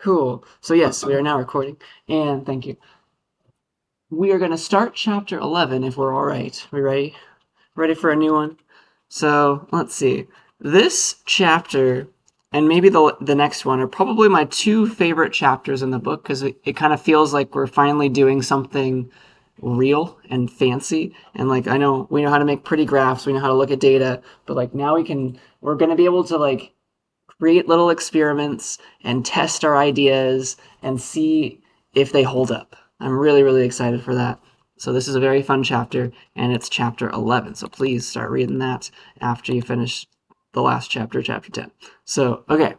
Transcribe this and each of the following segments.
Cool. So yes, we are now recording, and thank you. We are going to start chapter 11 if we're all right. We ready? Ready for a new one? So let's see. This chapter and maybe the next one are probably my two favorite chapters in the book because it kind of feels like we're finally doing something real and fancy. And like I know we know how to make pretty graphs, we know how to look at data, but like now we're going to be able to like create little experiments and test our ideas and see if they hold up. I'm really, really excited for that. So this is a very fun chapter, and it's chapter 11. So please start reading that after you finish the last chapter, chapter 10. So, okay,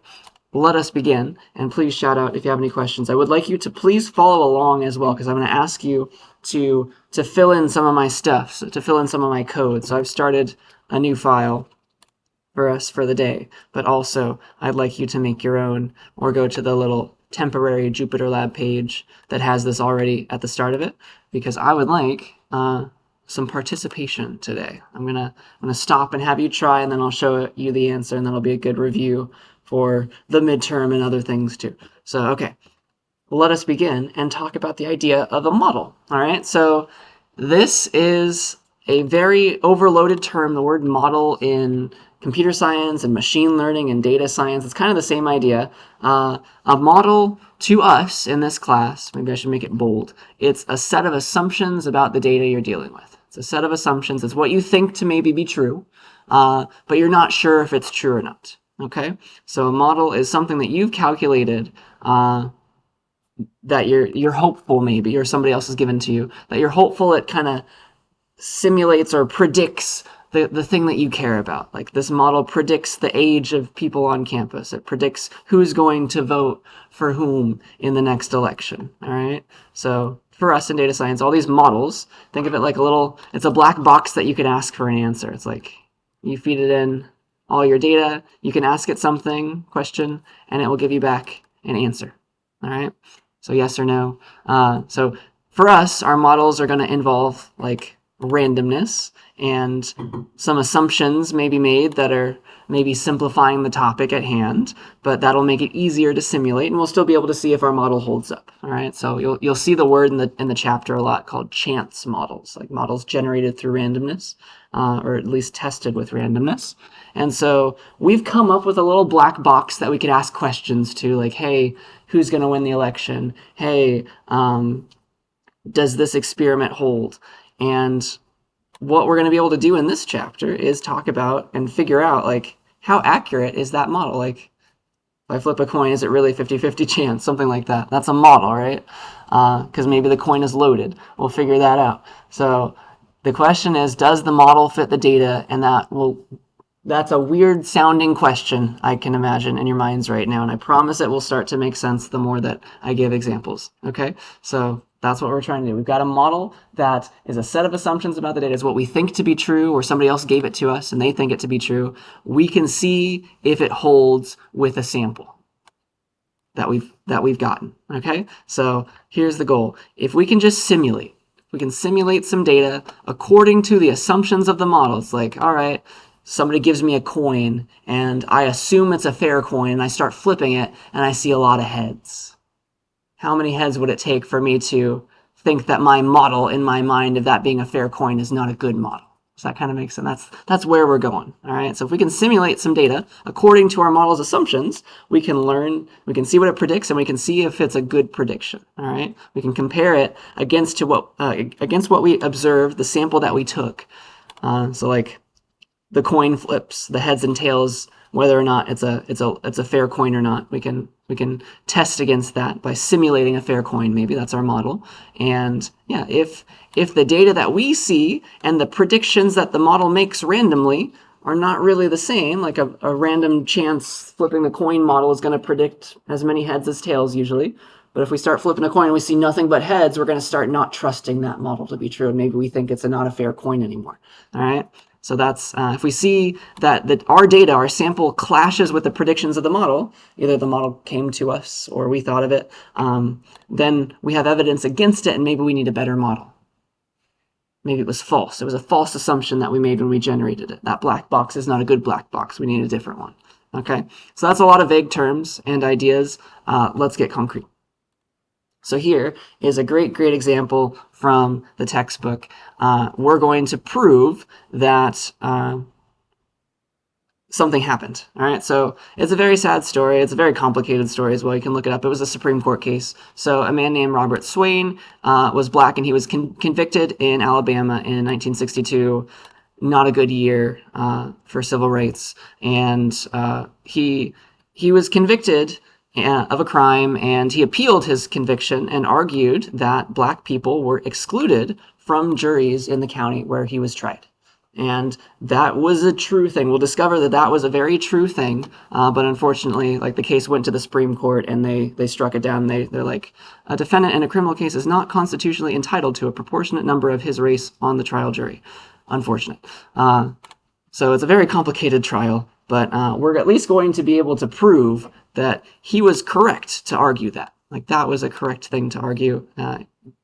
let us begin, and please shout out if you have any questions. I would like you to please follow along as well, because I'm going to ask you to fill in some of my stuff, to fill in some of my code. So I've started a new file for us for the day, but also I'd like you to make your own or go to the little temporary Jupyter Lab page that has this already at the start of it, because I would like some participation today. I'm gonna stop and have you try, and then I'll show you the answer, and that'll be a good review for the midterm and other things too. So okay, let us begin and talk about the idea of a model. All right, so this is a very overloaded term, the word model in computer science and machine learning and data science. It's kind of the same idea. A model to us in this class, maybe I should make it bold, it's a set of assumptions about the data you're dealing with. It's a set of assumptions. It's what you think to maybe be true, but you're not sure if it's true or not. Okay? So a model is something that you've calculated that you're hopeful maybe, or somebody else has given to you, that you're hopeful it kind of simulates or predicts the thing that you care about. Like this model predicts the age of people on campus. It predicts who's going to vote for whom in the next election. All right. So for us in data science, all these models, think of it like it's a black box that you can ask for an answer. It's like you feed it in all your data, you can ask it question, and it will give you back an answer. All right. So yes or no. So for us, our models are going to involve like randomness and some assumptions may be made that are maybe simplifying the topic at hand, but that'll make it easier to simulate, and we'll still be able to see if our model holds up. All right, so you'll see the word in the chapter a lot called chance models, like models generated through randomness, or at least tested with randomness. And so we've come up with a little black box that we could ask questions to, like, hey, who's going to win the election? Hey, does this experiment hold? And what we're going to be able to do in this chapter is talk about and figure out, like, how accurate is that model? Like, if I flip a coin, is it really 50-50 chance? Something like that. That's a model, right? Because maybe the coin is loaded. We'll figure that out. So the question is, does the model fit the data? And that's a weird sounding question, I can imagine, in your minds right now. And I promise it will start to make sense the more that I give examples. Okay? So that's what we're trying to do. We've got a model that is a set of assumptions about the data. It's what we think to be true, or somebody else gave it to us and they think it to be true. We can see if it holds with a sample that we've gotten. Okay? So here's the goal. If we can just simulate, we can simulate some data according to the assumptions of the model. It's like, all right, somebody gives me a coin and I assume it's a fair coin and I start flipping it and I see a lot of heads. How many heads would it take for me to think that my model in my mind of that being a fair coin is not a good model? Does that kind of make sense? That's where we're going. All right. So if we can simulate some data according to our model's assumptions, we can learn, we can see what it predicts, and we can see if it's a good prediction. All right. We can compare it against what we observed, the sample that we took. So like the coin flips, the heads and tails, whether or not it's a fair coin or not. We can test against that by simulating a fair coin. Maybe that's our model. And yeah, if the data that we see and the predictions that the model makes randomly are not really the same, like a random chance flipping the coin model is going to predict as many heads as tails usually. But if we start flipping a coin and we see nothing but heads, we're going to start not trusting that model to be true. And maybe we think it's not a fair coin anymore. All right. So that's if we see that our data, our sample clashes with the predictions of the model, either the model came to us or we thought of it, then we have evidence against it and maybe we need a better model. Maybe it was false. It was a false assumption that we made when we generated it. That black box is not a good black box. We need a different one. Okay, so that's a lot of vague terms and ideas. Let's get concrete. So here is a great example from the textbook. We're going to prove that something happened. All right, so it's a very sad story. It's a very complicated story as well. You can look it up. It was a Supreme Court case. So a man named Robert Swain was black, and he was convicted in Alabama in 1962. Not a good year for civil rights, and he was convicted of a crime, and he appealed his conviction and argued that black people were excluded from juries in the county where he was tried. And that was a true thing. We'll discover that that was a very true thing. But unfortunately, like, the case went to the Supreme Court, and they struck it down. They're like, a defendant in a criminal case is not constitutionally entitled to a proportionate number of his race on the trial jury. Unfortunate. So it's a very complicated trial, but we're at least going to be able to prove that he was correct to argue that. Like, that was a correct thing to argue.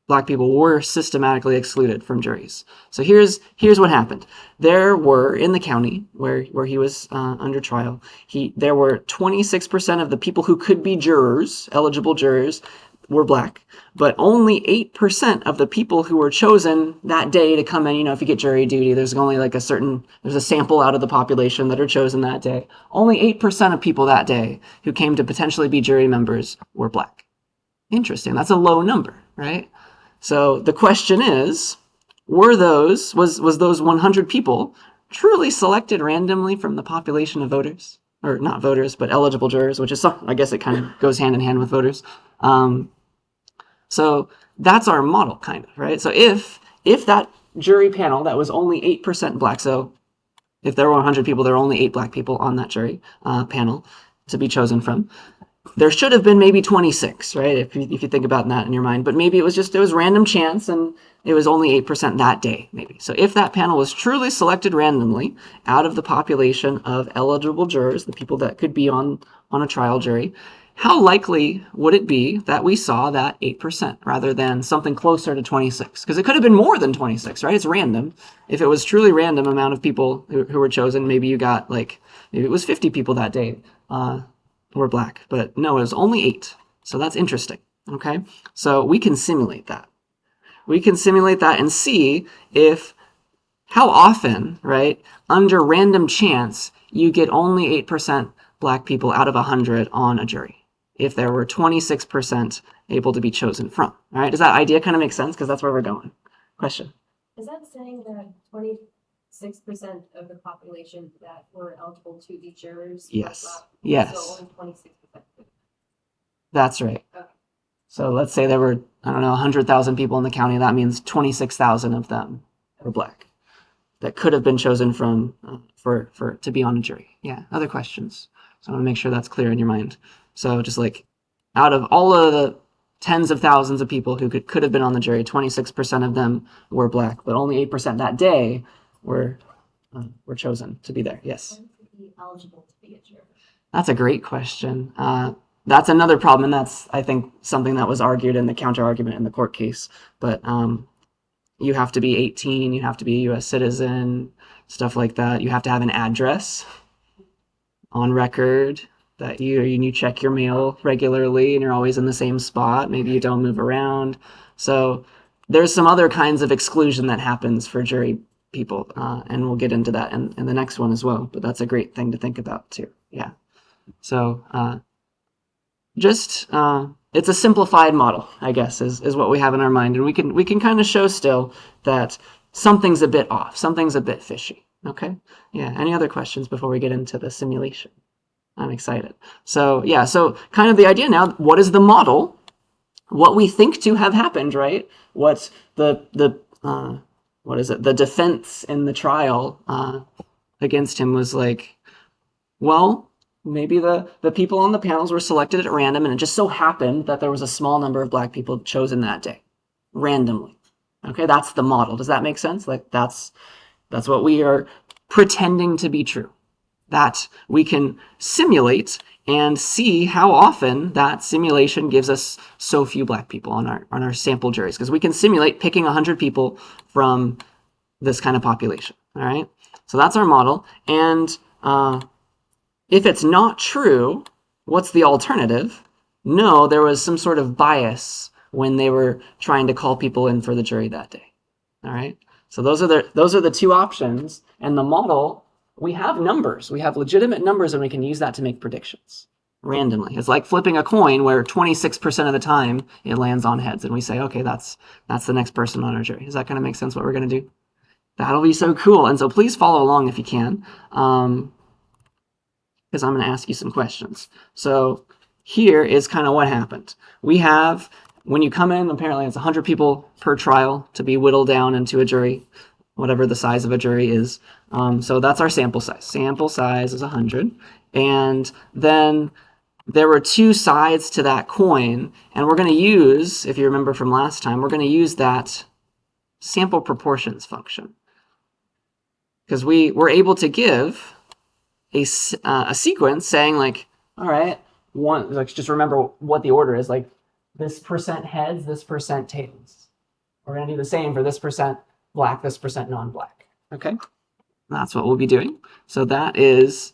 Black people were systematically excluded from juries. So here's what happened. There were, in the county where he was under trial, there were 26% of the people who could be jurors, eligible jurors, were black, but only 8% of the people who were chosen that day to come in. You know, if you get jury duty, there's only like there's a sample out of the population that are chosen that day. Only 8% of people that day who came to potentially be jury members were black. Interesting. That's a low number, right? So the question is, was those 100 people truly selected randomly from the population of voters? Or not voters, but eligible jurors, which is, I guess it kind of goes hand in hand with voters. So that's our model, kind of, right? So if that jury panel that was only 8% black, so if there were 100 people, there were only 8 black people on that jury panel to be chosen from, there should have been maybe 26, right? If you think about that in your mind, but maybe it was random chance, and it was only 8% that day, maybe. So if that panel was truly selected randomly out of the population of eligible jurors, the people that could be on a trial jury, how likely would it be that we saw that 8% rather than something closer to 26? Because it could have been more than 26, right? It's random. If it was truly random amount of people who were chosen, maybe you got maybe it was 50 people that day were black, but no, it was only 8. So that's interesting. Okay, so we can simulate that. We can simulate that and see how often, right, under random chance, you get only 8% black people out of 100 on a jury, if there were 26% able to be chosen from. All right, does that idea kind of make sense? Because that's where we're going. Question? Is that saying that 26% of the population that were eligible to be jurors? Yes. Black, yes. So only 26%. That's right. Okay. So let's say there were, 100,000 people in the county. That means 26,000 of them were black that could have been chosen from to be on a jury. Yeah. Other questions? So I want to make sure that's clear in your mind. So just like, out of all of the tens of thousands of people who could have been on the jury, 26% of them were black, but only 8% that day were chosen to be there. Yes. When to be eligible to be a juror? That's a great question. That's another problem, and that's, I think, something that was argued in the counter-argument in the court case. But you have to be 18, you have to be a U.S. citizen, stuff like that. You have to have an address on record that you check your mail regularly, and you're always in the same spot. Maybe you don't move around. So there's some other kinds of exclusion that happens for jury people, and we'll get into that in the next one as well. But that's a great thing to think about too. Yeah. So it's a simplified model, I guess, is what we have in our mind, and we can kind of show still that something's a bit off, something's a bit fishy. Okay. Yeah. Any other questions before we get into the simulation? I'm excited. So yeah, so kind of the idea now, what is the model? What we think to have happened, right? What's the defense in the trial against him was like, well, maybe the people on the panels were selected at random, and it just so happened that there was a small number of black people chosen that day, randomly. Okay, that's the model. Does that make sense? Like, that's what we are pretending to be true. That we can simulate and see how often that simulation gives us so few black people on our sample juries, because we can simulate picking 100 people from this kind of population. All right, so that's our model, and If it's not true, what's the alternative? No, there was some sort of bias when they were trying to call people in for the jury that day. All right. So those are the two options. And the model, we have numbers. We have legitimate numbers, and we can use that to make predictions randomly. It's like flipping a coin where 26% of the time it lands on heads, and we say, okay, that's the next person on our jury. Is that going to make sense what we're going to do? That'll be so cool. And so please follow along if you can, because I'm going to ask you some questions. So here is kind of what happened. We have, when you come in, apparently it's 100 people per trial to be whittled down into a jury, whatever the size of a jury is. So that's our sample size. Sample size is 100. And then there were two sides to that coin, and we're going to use, if you remember from last time, we're going to use that sample proportions function. Because we were able to give a sequence saying, like, all right, like, just remember what the order is, like this percent heads, this percent tails. We're going to do the same for this percent black, this percent non-black. Okay, that's what we'll be doing. So that's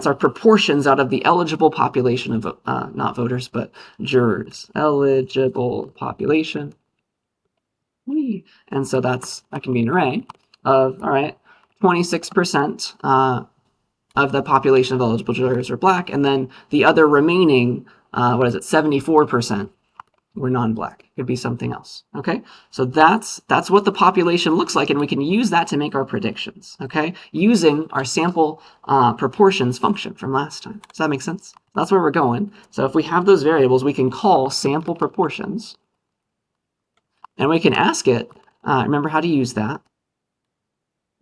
our proportions out of the eligible population of not voters, but jurors. Eligible population. And so that can be an array of, all right, 26% of the population of eligible jurors are black, and then the other remaining, 74% were non-black. Could be something else. Okay, so that's what the population looks like, and we can use that to make our predictions. Okay, using our sample proportions function from last time. Does that make sense? That's where we're going. So if we have those variables, we can call sample proportions, and we can ask it. Remember how to use that.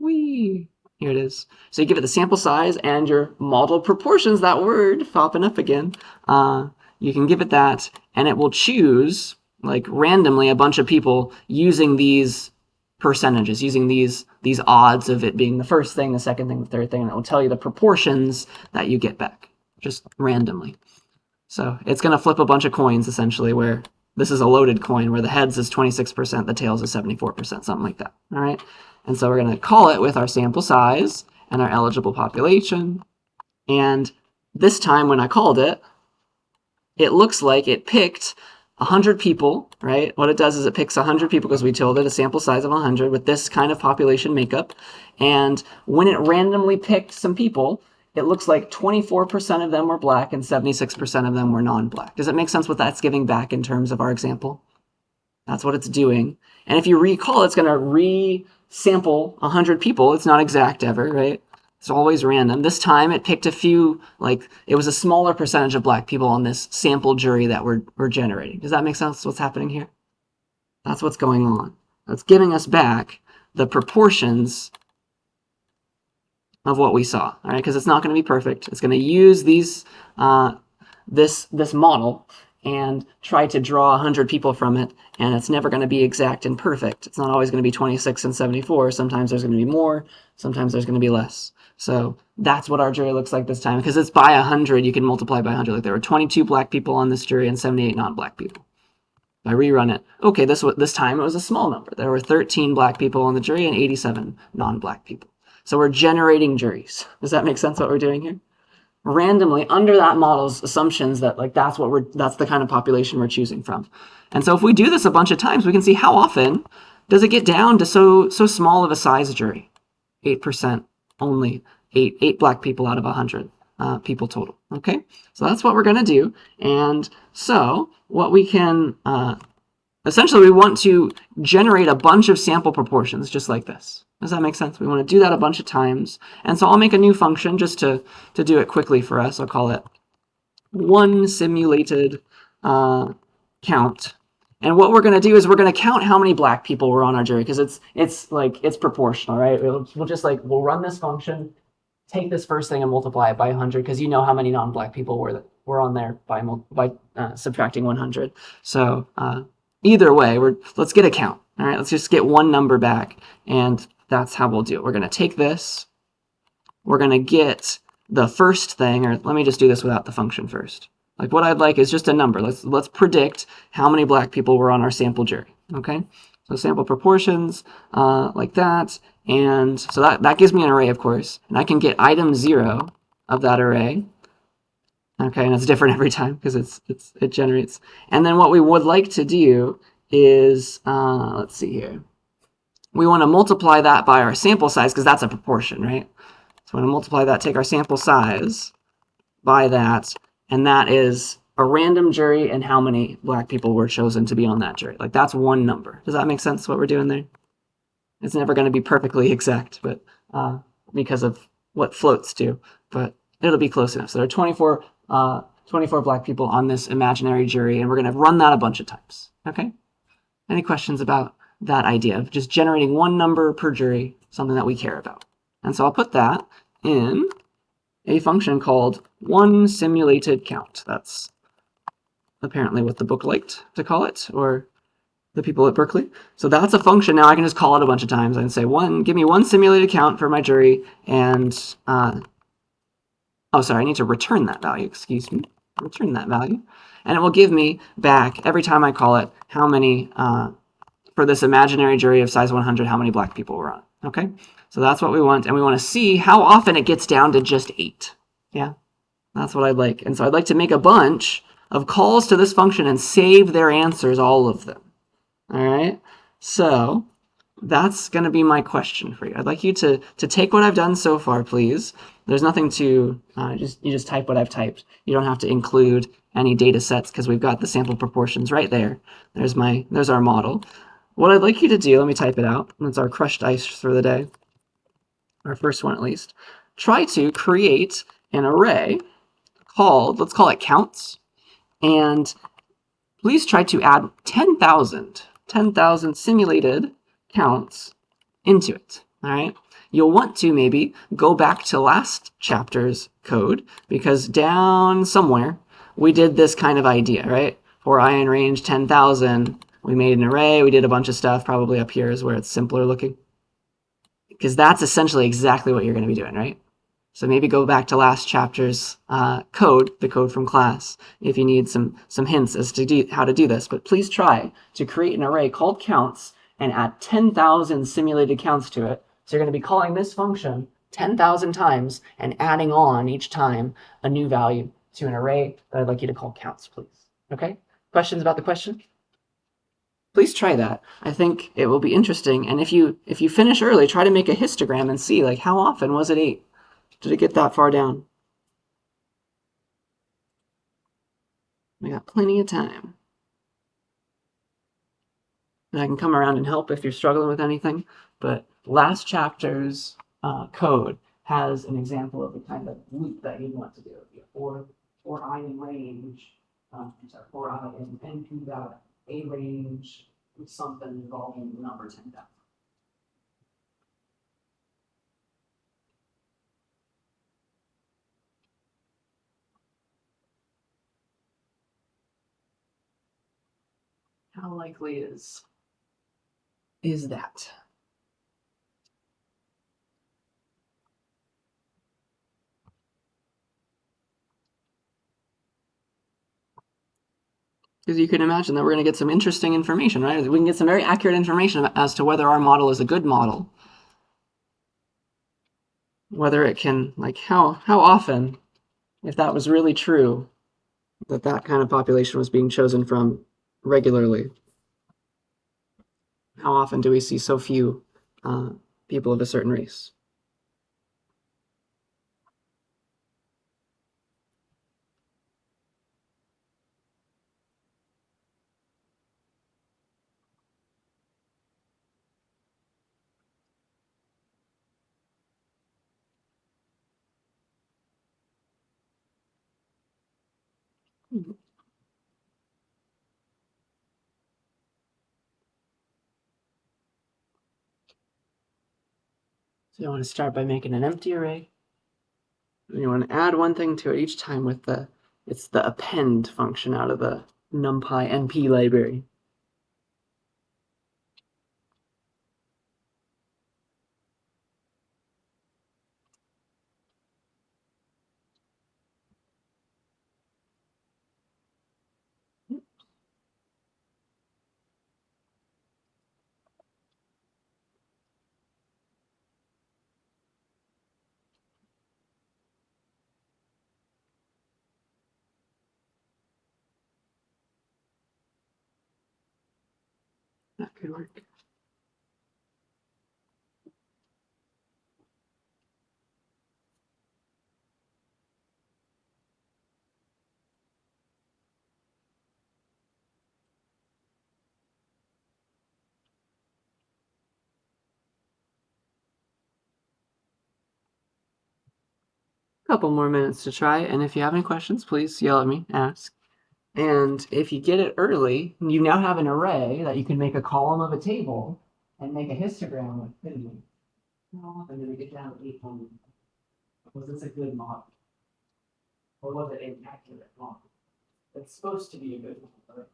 Here it is. So you give it the sample size and your model proportions, that word popping up again. You can give it that, and it will choose, like, randomly a bunch of people using these percentages, using these odds of it being the first thing, the second thing, the third thing, and it will tell you the proportions that you get back, just randomly. So it's going to flip a bunch of coins, essentially, where this is a loaded coin, where the heads is 26%, the tails is 74%, something like that. All right? And so we're going to call it with our sample size and our eligible population. And this time when I called it, it looks like it picked 100 people, right? What it does is it picks 100 people because we told it a sample size of 100 with this kind of population makeup. And when it randomly picked some people, it looks like 24% of them were black and 76% of them were non-black. Does it make sense what that's giving back in terms of our example? That's what it's doing. And if you recall, it's going to re-sample 100 people. It's not exact ever, right? It's always random. This time it picked a few, like, it was a smaller percentage of black people on this sample jury that we're generating. Does that make sense what's happening here? That's what's going on. It's giving us back the proportions of what we saw, all right? Because it's not going to be perfect. It's going to use these this model and try to draw 100 people from it, and it's never going to be exact and perfect. It's not always going to be 26 and 74. Sometimes there's going to be more. Sometimes there's going to be less. So that's what our jury looks like this time. Because it's by 100, you can multiply by 100. Like, there were 22 black people on this jury and 78 non-black people. If I rerun it, okay, this time it was a small number. There were 13 black people on the jury and 87 non-black people. So we're generating juries. Does that make sense what we're doing here? Randomly under that model's assumptions that, like, that's the kind of population we're choosing from. And so if we do this a bunch of times, we can see how often does it get down to so small of a size jury. 8% only, eight black people out of 100 people total. Okay, so that's what we're going to do. And so what we can essentially, we want to generate a bunch of sample proportions just like this. Does that make sense? We want to do that a bunch of times. And so I'll make a new function just to do it quickly for us. I'll call it one simulated count. And what we're going to do is we're going to count how many black people were on our jury, because it's proportional, right? We'll run this function, take this first thing and multiply it by 100, because you know how many non-black people were on there by subtracting 100. So either way, let's get a count. All right, let's just get one number back, and that's how we'll do it. We're going to take this. We're going to get the first thing, or let me just do this without the function first. Like, what I'd like is just a number. Let's predict how many black people were on our sample jury. Okay, so sample proportions like that, and so that gives me an array, of course, and I can get item 0 of that array. Okay, and it's different every time because it generates. And then what we would like to do is, let's see here. We want to multiply that by our sample size because that's a proportion, right? So we want to multiply that, take our sample size by that, and that is a random jury and how many black people were chosen to be on that jury. Like that's one number. Does that make sense what we're doing there? It's never going to be perfectly exact, but because of what floats do, but it'll be close enough. So there are 24 black people on this imaginary jury, and we're going to run that a bunch of times. Okay? Any questions about that idea of just generating one number per jury, something that we care about? And so I'll put that in a function called oneSimulated_count. That's apparently what the book liked to call it, or the people at Berkeley. So that's a function. Now I can just call it a bunch of times. I can say, give me one simulated count for my jury, and, oh, sorry, I need to return that value, excuse me. Return that value. And it will give me back, every time I call it, how many, for this imaginary jury of size 100, how many black people were on. Okay? So that's what we want, and we want to see how often it gets down to just 8. Yeah? That's what I'd like. And so I'd like to make a bunch of calls to this function and save their answers, all of them. All right, so that's going to be my question for you. I'd like you to take what I've done so far, please. There's nothing to, you just type what I've typed. You don't have to include any data sets because we've got the sample proportions right there. There's our model. What I'd like you to do, let me type it out. That's our crushed ice for the day, our first one at least. Try to create an array called, let's call it counts, and please try to add 10,000 simulated counts into it. All right. You'll want to maybe go back to last chapter's code because down somewhere we did this kind of idea, right? For I in range 10,000, we made an array, we did a bunch of stuff. Probably up here is where it's simpler looking because that's essentially exactly what you're going to be doing, right? So maybe go back to last chapter's code, the code from class, if you need some hints as to how to do this. But please try to create an array called counts and add 10,000 simulated counts to it. So you're going to be calling this function 10,000 times and adding on each time a new value to an array that I'd like you to call counts, please. Okay? Questions about the question? Please try that. I think it will be interesting. And if you finish early, try to make a histogram and see like how often was it 8? Did it get that far down? We got plenty of time. And I can come around and help if you're struggling with anything. But last chapter's code has an example of the kind of loop that you'd want to do. For I in range, for I in NP dot a range with something involving the number 10,000. How likely is that? Because you can imagine that we're going to get some interesting information, right? We can get some very accurate information as to whether our model is a good model. Whether it can, like, how often, if that was really true, that kind of population was being chosen from regularly. How often do we see so few people of a certain race? So you want to start by making an empty array. And you want to add one thing to it each time with it's the append function out of the NumPy NP library. That could work. Couple more minutes to try, and if you have any questions, please yell at me, ask. And if you get it early, you now have an array that you can make a column of a table and make a histogram with, couldn't you? How often did we get down to 800? Was this a good model? Or was it an accurate model? It's supposed to be a good model, right?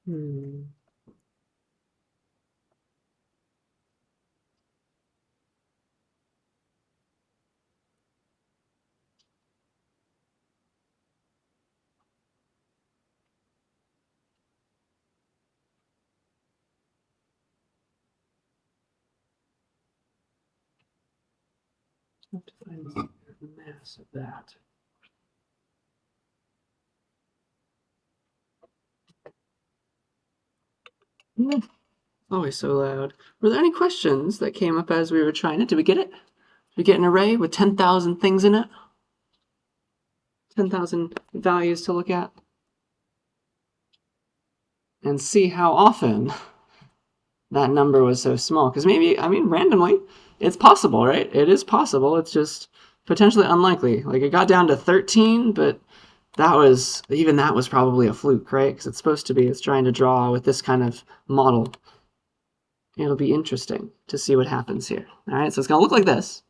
Hmm. Have to find the mass of that. Always so loud. Were there any questions that came up as we were trying it? Did we get it? Did we get an array with 10,000 things in it? 10,000 values to look at? And see how often that number was so small. Because maybe, I mean, randomly, it's possible, right? It is possible. It's just potentially unlikely. Like it got down to 13, but that was probably a fluke, right? Because it's trying to draw with this kind of model. It'll be interesting to see what happens here. All right, so it's going to look like this.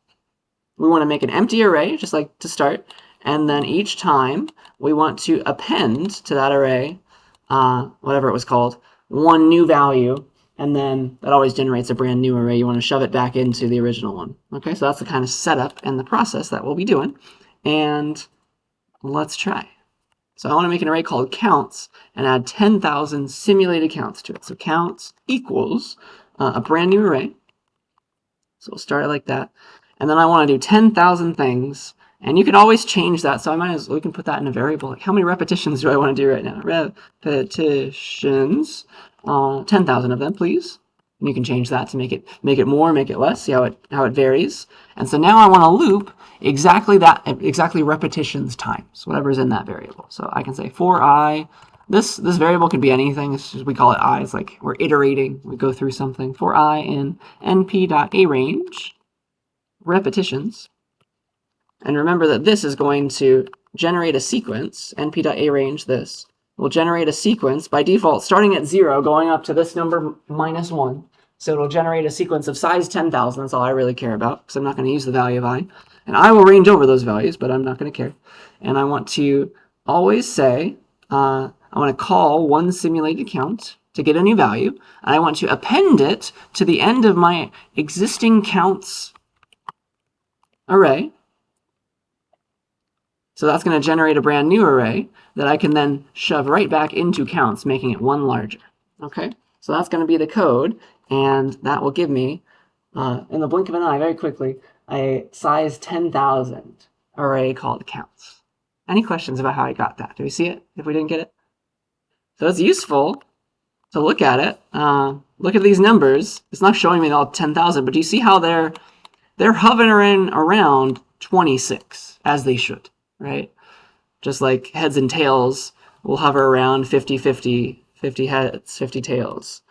We want to make an empty array, just like to start. And then each time we want to append to that array, whatever it was called, one new value. And then that always generates a brand new array. You want to shove it back into the original one. Okay, so that's the kind of setup and the process that we'll be doing. And let's try. So I want to make an array called counts and add 10,000 simulated counts to it. So counts equals a brand new array. So we'll start it like that. And then I want to do 10,000 things. And you can always change that. So we can put that in a variable. Like how many repetitions do I want to do right now? Repetitions. 10,000 of them, please. And you can change that to make it more, make it less. See how it varies. And so now I want to loop exactly repetitions times whatever's in that variable. So I can say for I. This variable could be anything. We call it I. It's like we're iterating. We go through something. For I in np.arange repetitions. And remember that this is going to generate a sequence. np.arange this will generate a sequence by default starting at 0 going up to this number -1. So it'll generate a sequence of size 10,000. That's all I really care about because I'm not going to use the value of I. And I will range over those values, but I'm not going to care. And I want to always say, I want to call one simulated count to get a new value. And I want to append it to the end of my existing counts array. So that's going to generate a brand new array that I can then shove right back into counts, making it one larger. Okay, so that's going to be the code, and that will give me, in the blink of an eye, very quickly, a size 10,000 array called counts. Any questions about how I got that? Do we see it if we didn't get it? So it's useful to look at it. Look at these numbers. It's not showing me all 10,000, but do you see how they're hovering around 26, as they should, right? Just like heads and tails will hover around 50-50, 50 heads, 50 tails,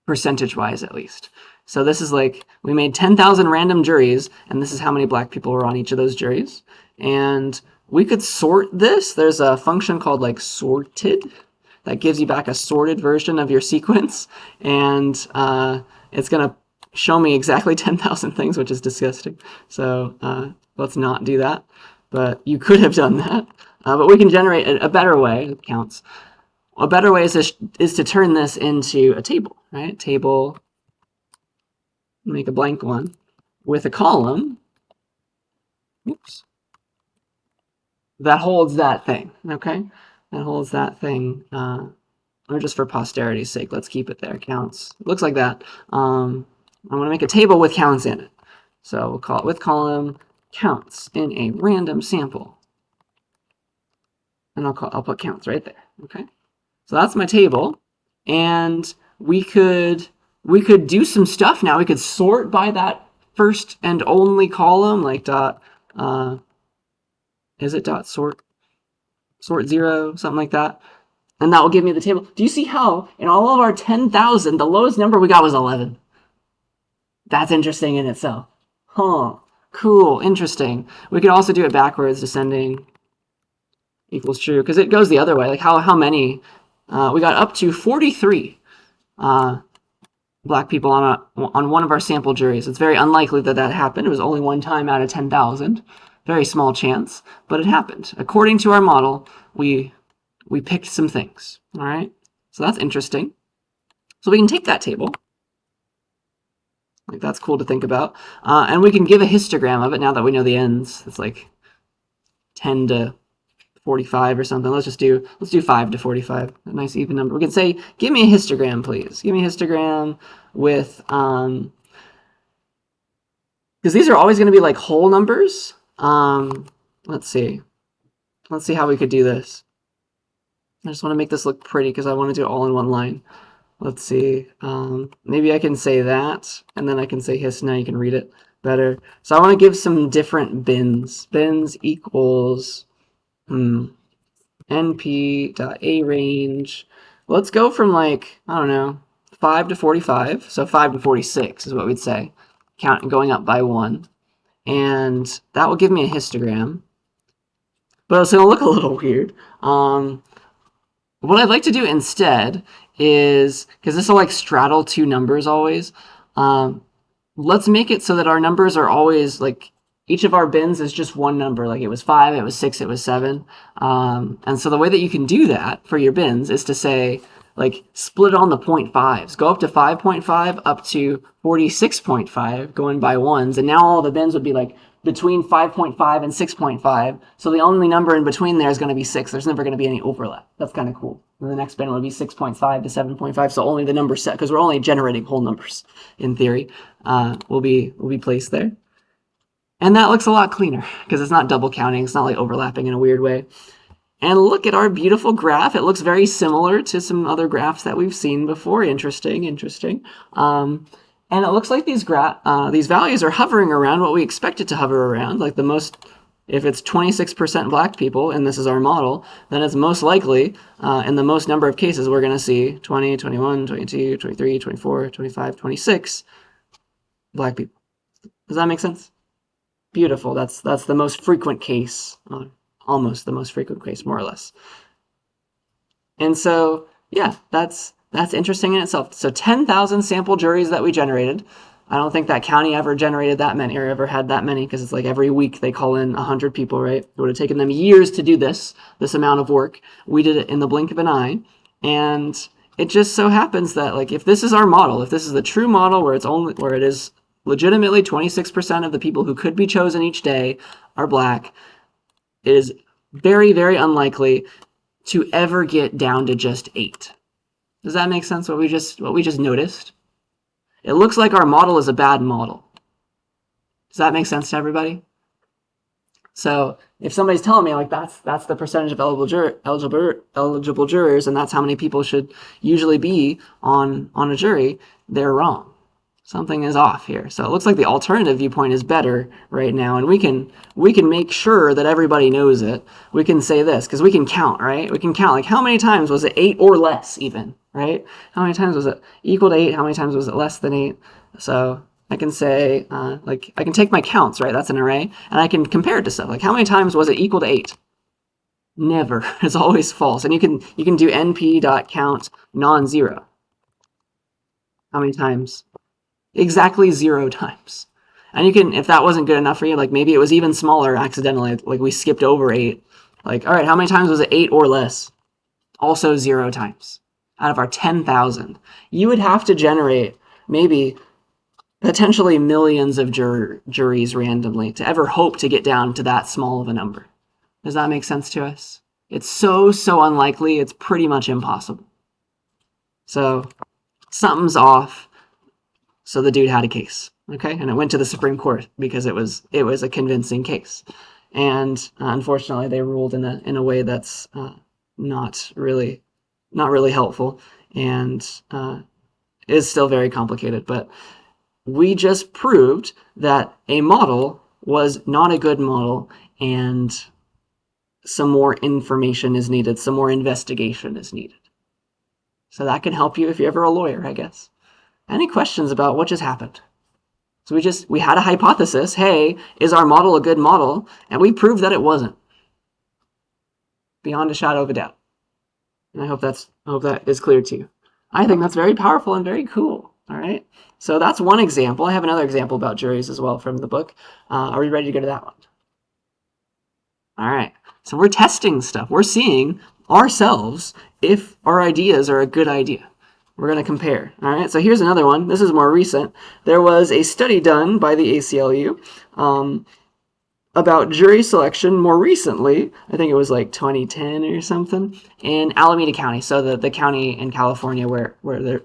percentage-wise at least. So this is like, we made 10,000 random juries, and this is how many black people were on each of those juries. And we could sort this. There's a function called like sorted that gives you back a sorted version of your sequence, and it's going to show me exactly 10,000 things, which is disgusting. So let's not do that. But you could have done that. But we can generate a better way. It counts. A better way is to turn this into a table, right? Table, make a blank one, with a column, oops, that holds that thing, okay? That holds that thing, or just for posterity's sake, let's keep it there, counts. It looks like that. I'm going to make a table with counts in it. So we'll call it with column counts in a random sample. And I'll put counts right there, okay? So that's my table, and we could do some stuff now. We could sort by that first and only column, like dot, is it dot sort 0, something like that, and that will give me the table. Do you see how in all of our 10,000, the lowest number we got was 11? That's interesting in itself. Huh? Cool. Interesting. We could also do it backwards, descending equals true, because it goes the other way. Like how many? We got up to 43 black people on one of our sample juries. It's very unlikely that that happened. It was only one time out of 10,000. Very small chance, but it happened. According to our model, we picked some things. All right, so that's interesting. So we can take that table. Like, that's cool to think about. And we can give a histogram of it now that we know the ends. It's like 10 to 45 or something. Let's do 5 to 45. A nice even number. We can say, give me a histogram, please. Give me a histogram with, because these are always going to be like whole numbers. Let's see how we could do this. I just want to make this look pretty because I want to do it all in one line. Let's see. Maybe I can say that, and then I can say hist. Now you can read it better. So I want to give some different bins. Bins equals np.arange. Let's go from like, I don't know, 5 to 45. So 5 to 46 is what we'd say. Going up by 1. And that will give me a histogram. But it's going to look a little weird. What I'd like to do instead is, because this will like straddle two numbers always, let's make it so that our numbers are always like, each of our bins is just one number. Like it was 5, it was 6, it was 7. And so the way that you can do that for your bins is to say, like, split on the 0.5s. Go up to 5.5, up to 46.5, going by ones. And now all the bins would be like between 5.5 and 6.5. So the only number in between there is going to be 6. There's never going to be any overlap. That's kind of cool. And the next bin will be 6.5 to 7.5. So only the number set, because we're only generating whole numbers in theory, will be placed there. And that looks a lot cleaner because it's not double counting. It's not like overlapping in a weird way. And look at our beautiful graph. It looks very similar to some other graphs that we've seen before. Interesting. And it looks like these values are hovering around what we expect it to hover around. Like if it's 26% black people, and this is our model, then it's most likely, in the most number of cases, we're going to see 20, 21, 22, 23, 24, 25, 26 black people. Does that make sense? Beautiful. That's the most frequent case. Almost the most frequent case, more or less. And so, yeah, that's interesting in itself. So 10,000 sample juries that we generated. I don't think that county ever generated that many or ever had that many, because it's like every week they call in 100 people, right? It would have taken them years to do this amount of work. We did it in the blink of an eye. And it just so happens that, like, if this is our model, if this is the true model where it is legitimately 26% of the people who could be chosen each day are black, it is very, very unlikely to ever get down to just 8. Does that make sense? What we just noticed? It looks like our model is a bad model. Does that make sense to everybody? So if somebody's telling me like that's the percentage of eligible jurors, and that's how many people should usually be on a jury, they're wrong. Something is off here. So it looks like the alternative viewpoint is better right now, and we can make sure that everybody knows it. We can say this because we can count, right? We can count like how many times was it 8 or less even, right? How many times was it equal to 8? How many times was it less than 8? So I can say like I can take my counts, right? That's an array, and I can compare it to stuff like how many times was it equal to 8? Never. It's always false. And you can do np.count non-zero. How many times? Exactly 0 times. And you can, if that wasn't good enough for you, like maybe it was even smaller accidentally, like we skipped over 8. Like, all right, how many times was it 8 or less? Also 0 times out of our 10,000. You would have to generate maybe potentially millions of juries randomly to ever hope to get down to that small of a number. Does that make sense to us? It's so unlikely, it's pretty much impossible. So something's off. So the dude had a case, okay? And it went to the Supreme Court because it was a convincing case. And unfortunately, they ruled in a way that's not really helpful, and is still very complicated. But we just proved that a model was not a good model, and some more information is needed, some more investigation is needed. So that can help you if you're ever a lawyer, I guess. Any questions about what just happened? So we had a hypothesis. Hey, is our model a good model? And we proved that it wasn't. Beyond a shadow of a doubt. And I hope that is clear to you. I think that's very powerful and very cool. All right. So that's one example. I have another example about juries as well from the book. Are we ready to go to that one? All right. So we're testing stuff. We're seeing ourselves if our ideas are a good idea. We're going to compare. All right, so here's another one. This is more recent. There was a study done by the ACLU about jury selection more recently. I think it was like 2010 or something in Alameda County. So the county in California where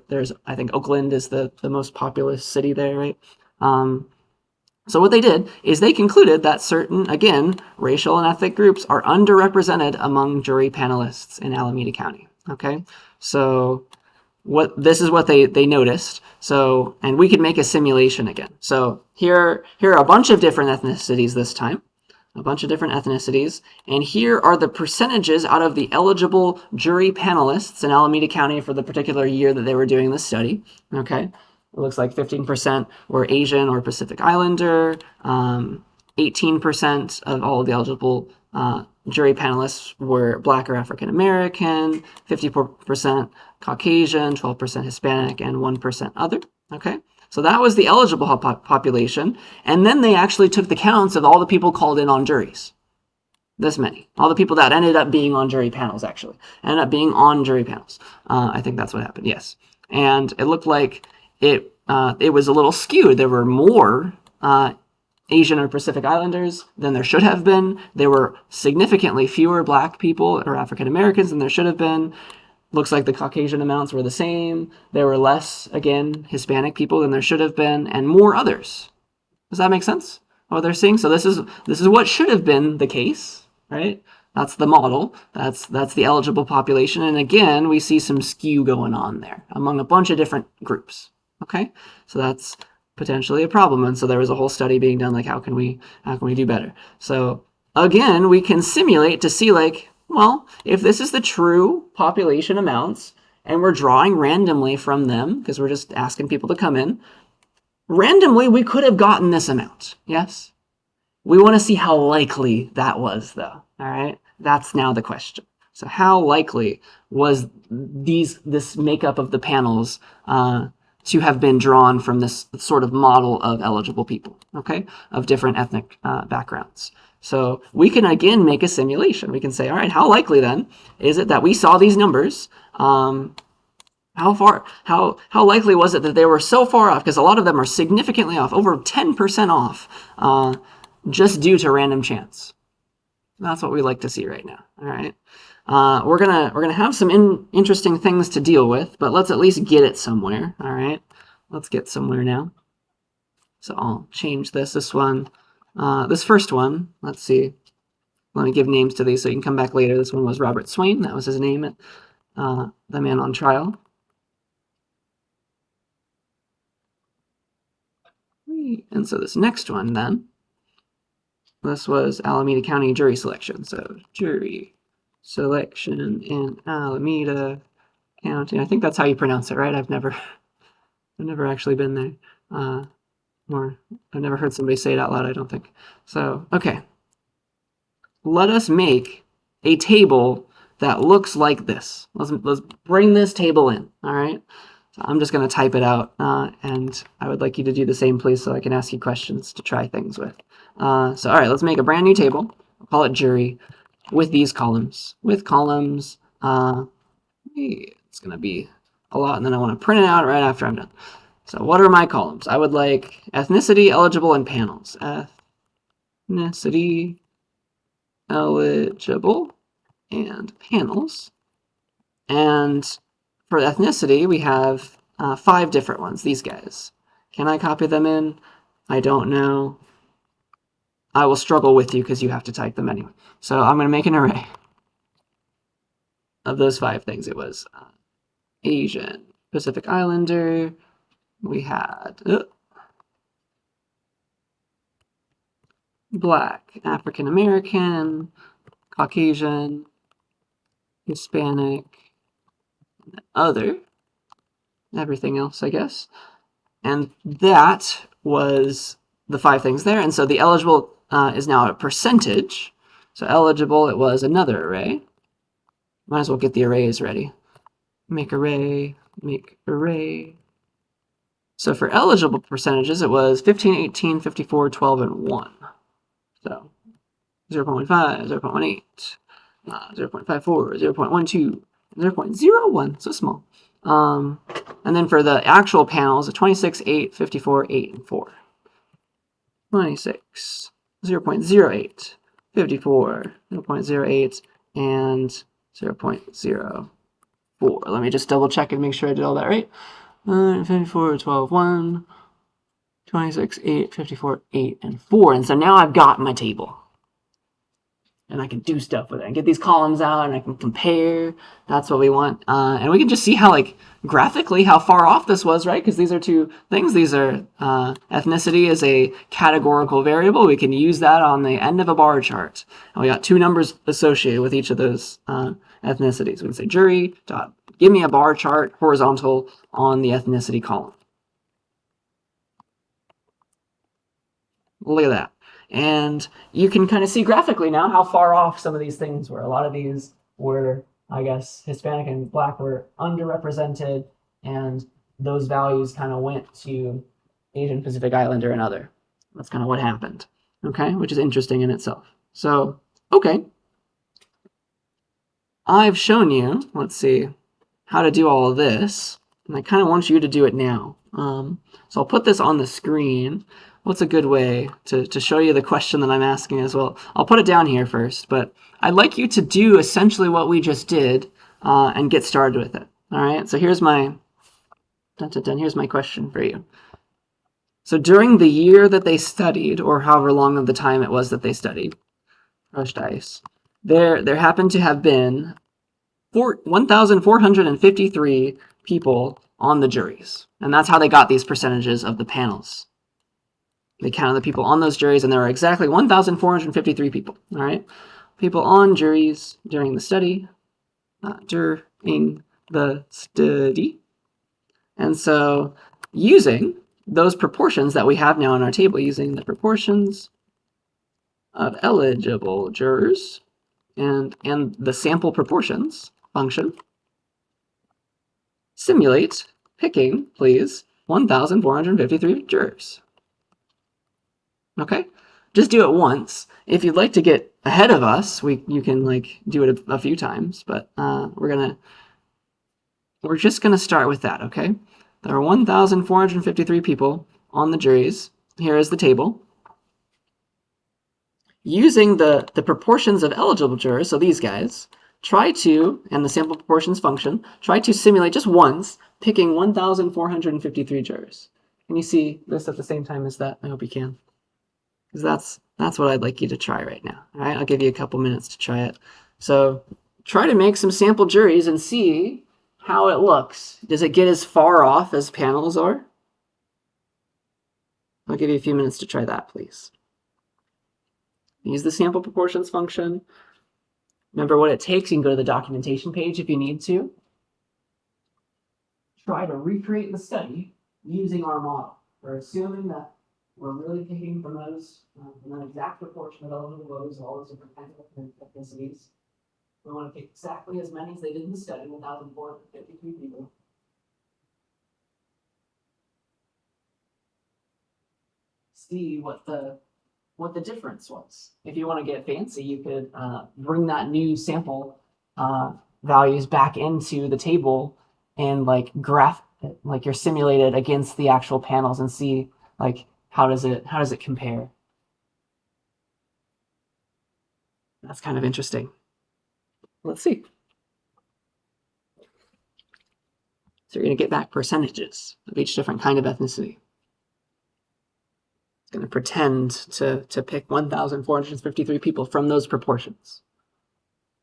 there's, I think Oakland is the most populous city there, right? So what they did is they concluded that certain, again, racial and ethnic groups are underrepresented among jury panelists in Alameda County. Okay, so this is what they noticed. So, and we could make a simulation again. So here are a bunch of different ethnicities this time, a bunch of different ethnicities, and here are the percentages out of the eligible jury panelists in Alameda County for the particular year that they were doing this study. Okay, it looks like 15% were Asian or Pacific Islander, 18% of all of the eligible jury panelists were Black or African American, 54% Caucasian, 12% Hispanic, and 1% other. Okay, so that was the eligible population. And then they actually took the counts of all the people called in on juries. This many. All the people that ended up being on jury panels, actually. Ended up being on jury panels. I think that's what happened, yes. And it looked like it was a little skewed. There were more Asian or Pacific Islanders than there should have been. There were significantly fewer Black people or African Americans than there should have been. Looks like the Caucasian amounts were the same. There were less, again, Hispanic people than there should have been, and more others. Does that make sense? What they're seeing? So this is what should have been the case, right? That's the model. That's the eligible population. And again, we see some skew going on there among a bunch of different groups. Okay? So that's potentially a problem. And so there was a whole study being done, like how can we do better? So again, we can simulate to see, like, well, if this is the true population amounts and we're drawing randomly from them because we're just asking people to come in, randomly we could have gotten this amount. Yes? We want to see how likely that was, though. All right? That's now the question. So how likely was this makeup of the panels to have been drawn from this sort of model of eligible people, okay, of different ethnic backgrounds? So we can, again, make a simulation. We can say, all right, how likely then is it that we saw these numbers? How likely was it that they were so far off? Because a lot of them are significantly off, over 10% off, just due to random chance. That's what we like to see right now. All right. We're gonna have some interesting things to deal with, but let's at least get it somewhere. All right. Let's get somewhere now. So I'll change this. This one, this first one. Let's see. Let me give names to these so you can come back later. This one was Robert Swain. That was his name. The man on trial. And so this next one then. This was Alameda County jury selection. So jury selection in Alameda County. I think that's how you pronounce it, right? I've never actually been there. Or I've never heard somebody say it out loud, I don't think. So, okay. Let us make a table that looks like this. Let's bring this table in, all right? So I'm just going to type it out, and I would like you to do the same, please, so I can ask you questions to try things with. So, all right, let's make a brand new table. I'll call it jury with these columns. With columns, it's going to be a lot, and then I want to print it out right after I'm done. So what are my columns? I would like ethnicity, eligible, and panels. Ethnicity, eligible, and panels. And for ethnicity, we have 5 different ones, these guys. Can I copy them in? I don't know. I will struggle with you because you have to type them anyway. So I'm going to make an array of those 5 things. It was Asian, Pacific Islander. We had Black, African American, Caucasian, Hispanic, other, everything else, I guess. And that was the 5 things there. And so the eligible is now a percentage. So eligible, it was another array. Might as well get the arrays ready. Make array, make array. So for eligible percentages, it was 15, 18, 54, 12, and 1. So 0.15, 0.18, 0.54, 0.12, 0.01, so small. And then for the actual panels, 26, 8, 54, 8, and 4. 26, 0.08, 54, 0.08, and 0.04. Let me just double check and make sure I did all that right. 54, 12, 1, 26, 8, 54, 8, and 4. And so now I've got my table. And I can do stuff with it. I can get these columns out and I can compare. That's what we want. And we can just see how, like, graphically how far off this was, right? Because these are 2 things. These are ethnicity is a categorical variable. We can use that on the end of a bar chart. And we got 2 numbers associated with each of those ethnicities. We can say jury dot give me a bar chart horizontal on the ethnicity column. Look at that. And you can kind of see graphically now how far off some of these things were. A lot of these were, I guess, Hispanic and Black were underrepresented, and those values kind of went to Asian, Pacific Islander, and other. That's kind of what happened, okay? Which is interesting in itself. So, okay. I've shown you, let's see, how to do all of this, and I kind of want you to do it now. So I'll put this on the screen. What's a good way to show you the question that I'm asking as well? I'll put it down here first, but I'd like you to do essentially what we just did and get started with it. All right, so here's my here's my question for you. So during the year that they studied, or however long of the time it was that they studied, crushed ice, there happened to have been 1,453 people on the juries. And that's how they got these percentages of the panels. They counted the people on those juries, and there are exactly 1,453 people, all right? People on juries during the study, And so using those proportions that we have now in our table, using the proportions of eligible jurors and the sample proportions function, simulate picking, please, 1,453 jurors. Okay, just do it once. If you'd like to get ahead of us, you can like do it a few times, but we're just gonna start with that. Okay, there are 1,453 people on the juries. Here is the table. using the proportions of eligible jurors, so these guys, try to, and the sample proportions function, try to simulate just once, picking 1,453 jurors. Can you see this at the same time as that? I hope you can. Because that's what I'd like you to try right now. All right, I'll give you a couple minutes to try it. So try to make some sample juries and see how it looks. Does it get as far off as panels are? I'll give you a few minutes to try that, please. Use the sample proportions function. Remember what it takes. You can go to the documentation page if you need to. Try to recreate the study using our model. We're assuming that we're really picking from those, from an exact proportion of eligible voters, all those different kinds of ethnicities. We want to pick exactly as many as they did in the study, 1,453 people. See what the difference was. If you want to get fancy, you could bring that new sample values back into the table and like graph like you're simulated against the actual panels and see like how does it compare. That's kind of interesting. Let's see. So you're going to get back percentages of each different kind of ethnicity. It's going to pretend to pick 1,453 people from those proportions.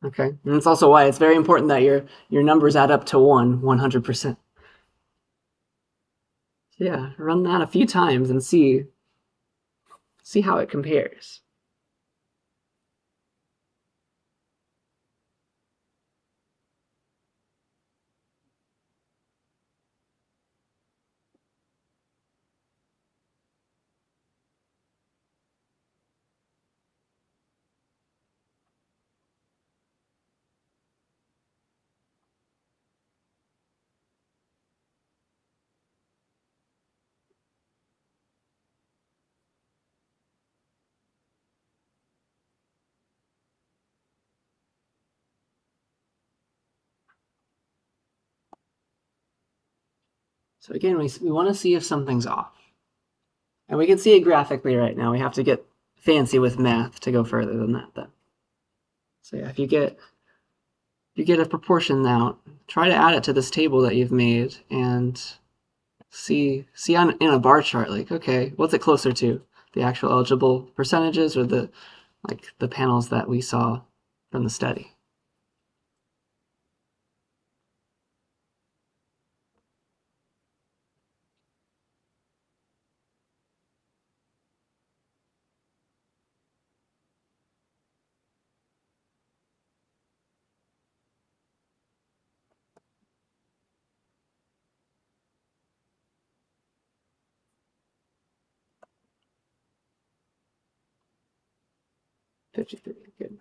Okay, and that's also why it's very important that your numbers add up to 100%. So yeah, run that a few times and see how it compares. So again, we want to see if something's off. And we can see it graphically right now. We have to get fancy with math to go further than that, though. So yeah, if you get a proportion now, try to add it to this table that you've made and see in a bar chart, like, okay, what's it closer to? The actual eligible percentages or the panels that we saw from the study? $53, good.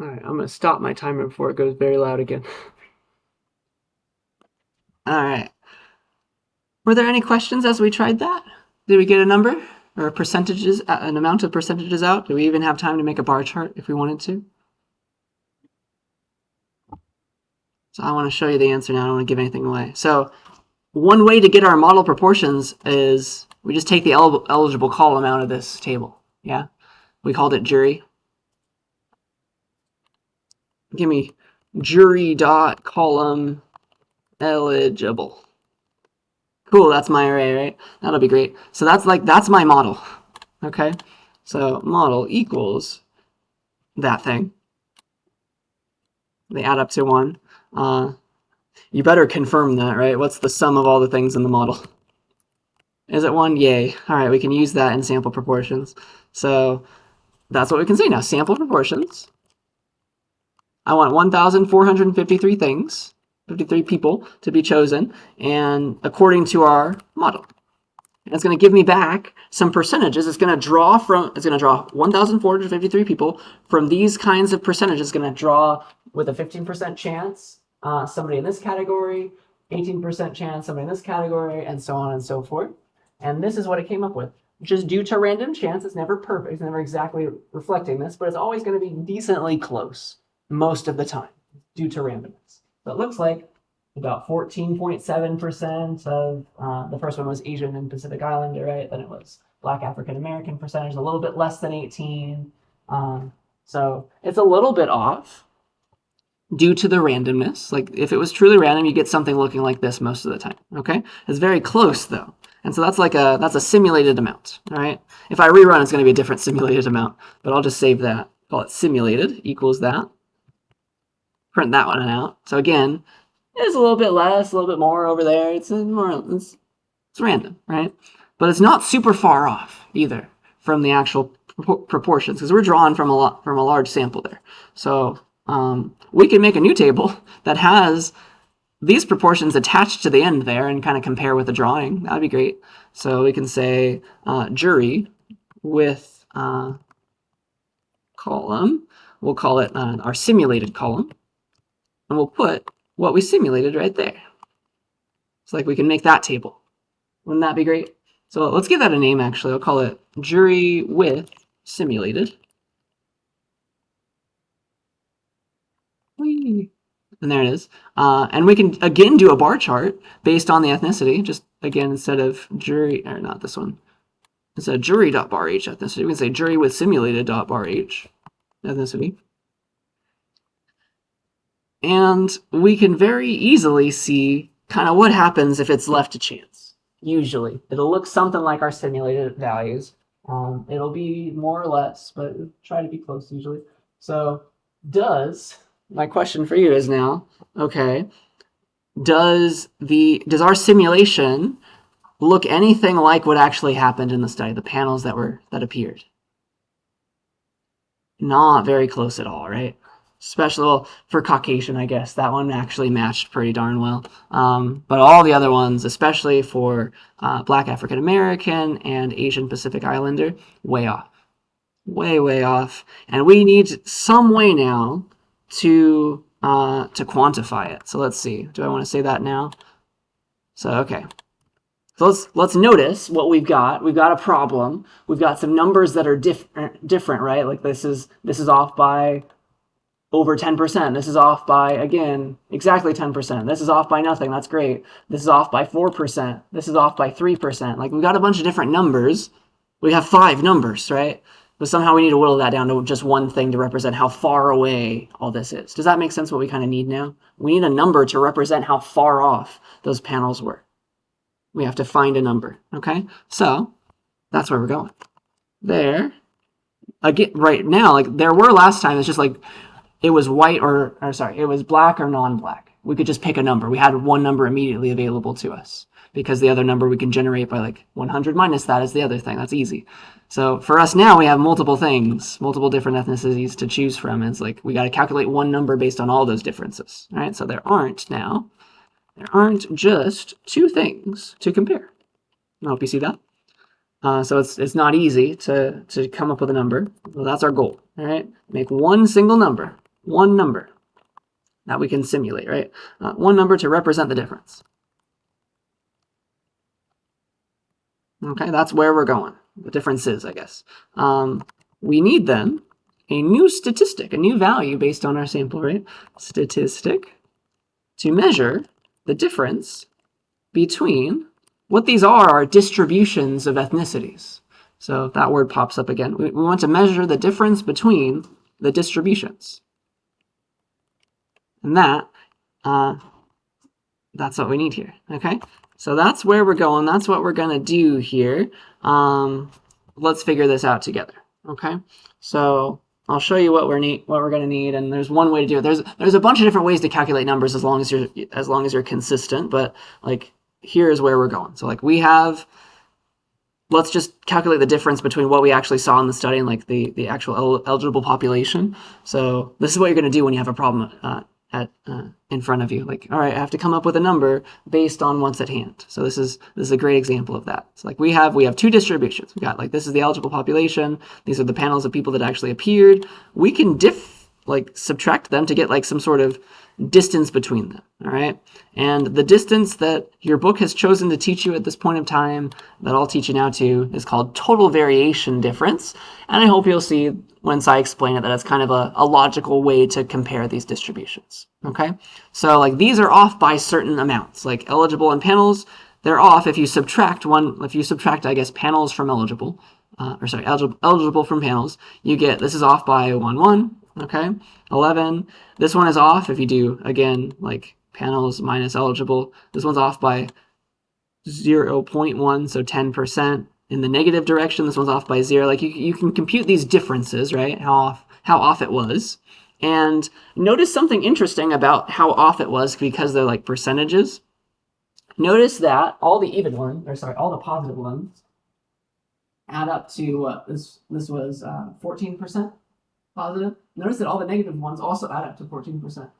All right, I'm going to stop my timer before it goes very loud again. All right. Were there any questions as we tried that? Did we get a number or percentages, an amount of percentages out? Do we even have time to make a bar chart if we wanted to? So I want to show you the answer now. I don't want to give anything away. So one way to get our model proportions is we just take the eligible column out of this table. Yeah, we called it jury. Give me jury dot column eligible. Cool, that's my array, right? That'll be great. So that's my model. Okay, so model equals that thing. They add up to 1. You better confirm that, right? What's the sum of all the things in the model? Is it 1? Yay. All right, we can use that in sample proportions. So that's what we can say now. Sample proportions. I want 1,453 things, 53 people to be chosen, and according to our model. And it's going to give me back some percentages. It's going to draw 1,453 people from these kinds of percentages. It's going to draw with a 15% chance somebody in this category, 18% chance somebody in this category, and so on and so forth. And this is what it came up with. Just due to random chance, it's never perfect, it's never exactly reflecting this, but it's always going to be decently close most of the time due to randomness. So it looks like about 14.7% of the first one was Asian and Pacific Islander, right? Then it was Black African American percentage, a little bit less than 18. So it's a little bit off due to the randomness. Like if it was truly random, you get something looking like this most of the time. Okay, it's very close though, and so that's a simulated amount. All right. If I rerun, it's going to be a different simulated amount, but I'll just save that. Call it simulated equals that. Print that one out. So again, it's a little bit less, a little bit more over there. It's random, right? But it's not super far off either from the actual proportions because we're drawing from a large sample there. So we can make a new table that has these proportions attached to the end there and kind of compare with the drawing. That'd be great. So we can say jury with column. We'll call it our simulated column. And we'll put what we simulated right there. It's like we can make that table. Wouldn't that be great? So let's give that a name, actually. I'll call it jury with simulated. Whee! And there it is. And we can, again, do a bar chart based on the ethnicity. Just, again, instead of jury, or not this one. Instead of jury.barh ethnicity, we can say jury with simulated.barh ethnicity. And we can very easily see kind of what happens if it's left to chance. Usually, it'll look something like our simulated values. It'll be more or less, but try to be close usually. So my question for you is now, okay, does our simulation look anything like what actually happened in the study, the panels that appeared? Not very close at all, right? Especially for Caucasian, I guess. That one actually matched pretty darn well. But all the other ones, especially for Black African American and Asian Pacific Islander, way off. Way, way off. And we need some way now to quantify it. So let's see. Do I want to say that now? So, okay. So let's notice what we've got. We've got a problem. We've got some numbers that are different, right? Like this is off by over 10%. This is off by, again, exactly 10%. This is off by nothing. That's great. This is off by 4%. This is off by 3%. Like we've got a bunch of different numbers. We have 5 numbers, right? But somehow we need to whittle that down to just one thing to represent how far away all this is. Does that make sense what we kind of need now? We need a number to represent how far off those panels were. We have to find a number, okay? So that's where we're going. There. Again, right now, like there were last time, it's just like, it was white it was black or non-black. We could just pick a number. We had one number immediately available to us because the other number we can generate by like 100 minus that is the other thing. That's easy. So for us now, we have multiple things, multiple different ethnicities to choose from. And it's like we got to calculate one number based on all those differences, right? So there aren't just 2 things to compare. I hope you see that. So it's not easy to come up with a number. Well, that's our goal, all right? Make one single number. One number that we can simulate, right? One number to represent the difference. Okay, that's where we're going. The difference is, I guess. We need then a new statistic, a new value based on our sample, right? Statistic to measure the difference between what these are distributions of ethnicities. So that word pops up again. We want to measure the difference between the distributions. And that's what we need here, okay? So that's where we're going. That's what we're going to do here. Let's figure this out together, okay? So I'll show you what we're going to need, and there's one way to do it. There's a bunch of different ways to calculate numbers as long as you're consistent, but like here's where we're going. So like let's just calculate the difference between what we actually saw in the study and like the actual eligible population. So this is what you're going to do when you have a problem in front of you. Like, all right, I have to come up with a number based on what's at hand. So this is a great example of that. So like we have 2 distributions. We got like this is the eligible population. These are the panels of people that actually appeared. We can subtract them to get like some sort of distance between them, all right? And the distance that your book has chosen to teach you at this point of time, that I'll teach you now too, is called total variation difference. And I hope you'll see once I explain it that it's kind of a logical way to compare these distributions, okay? So like these are off by certain amounts, like eligible and panels, they're off if you subtract I guess, panels from eligible, eligible from panels, you get, this is off by 1, 1, okay? 11, this one is off if you do, again, like panels minus eligible. This one's off by 0.1, so 10%. In the negative direction, this one's off by 0. Like you can compute these differences, right? How off it was. And notice something interesting about how off it was because they're like percentages. Notice that all the even ones, all the positive ones add up to this was 14% positive. Notice that all the negative ones also add up to 14%.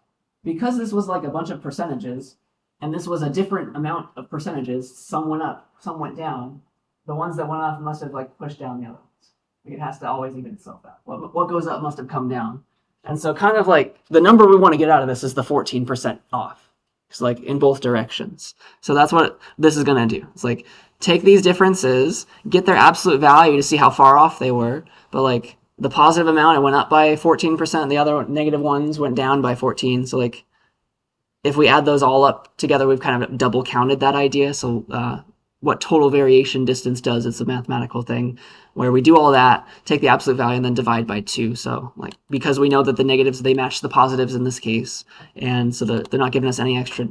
Because this was like a bunch of percentages, and this was a different amount of percentages, some went up, some went down. The ones that went up must have like pushed down the other ones. Like it has to always even itself out. What goes up must have come down. And so kind of like the number we want to get out of this is the 14% off. It's like in both directions. So that's what this is going to do. It's like take these differences, get their absolute value to see how far off they were, but like the positive amount, it went up by 14%, and the other negative ones went down by 14. So like if we add those all up together, we've kind of double counted that idea. So what total variation distance does, it's a mathematical thing where we do all that, take the absolute value, and then divide by 2. So like because we know that the negatives, they match the positives in this case, and so they're not giving us any extra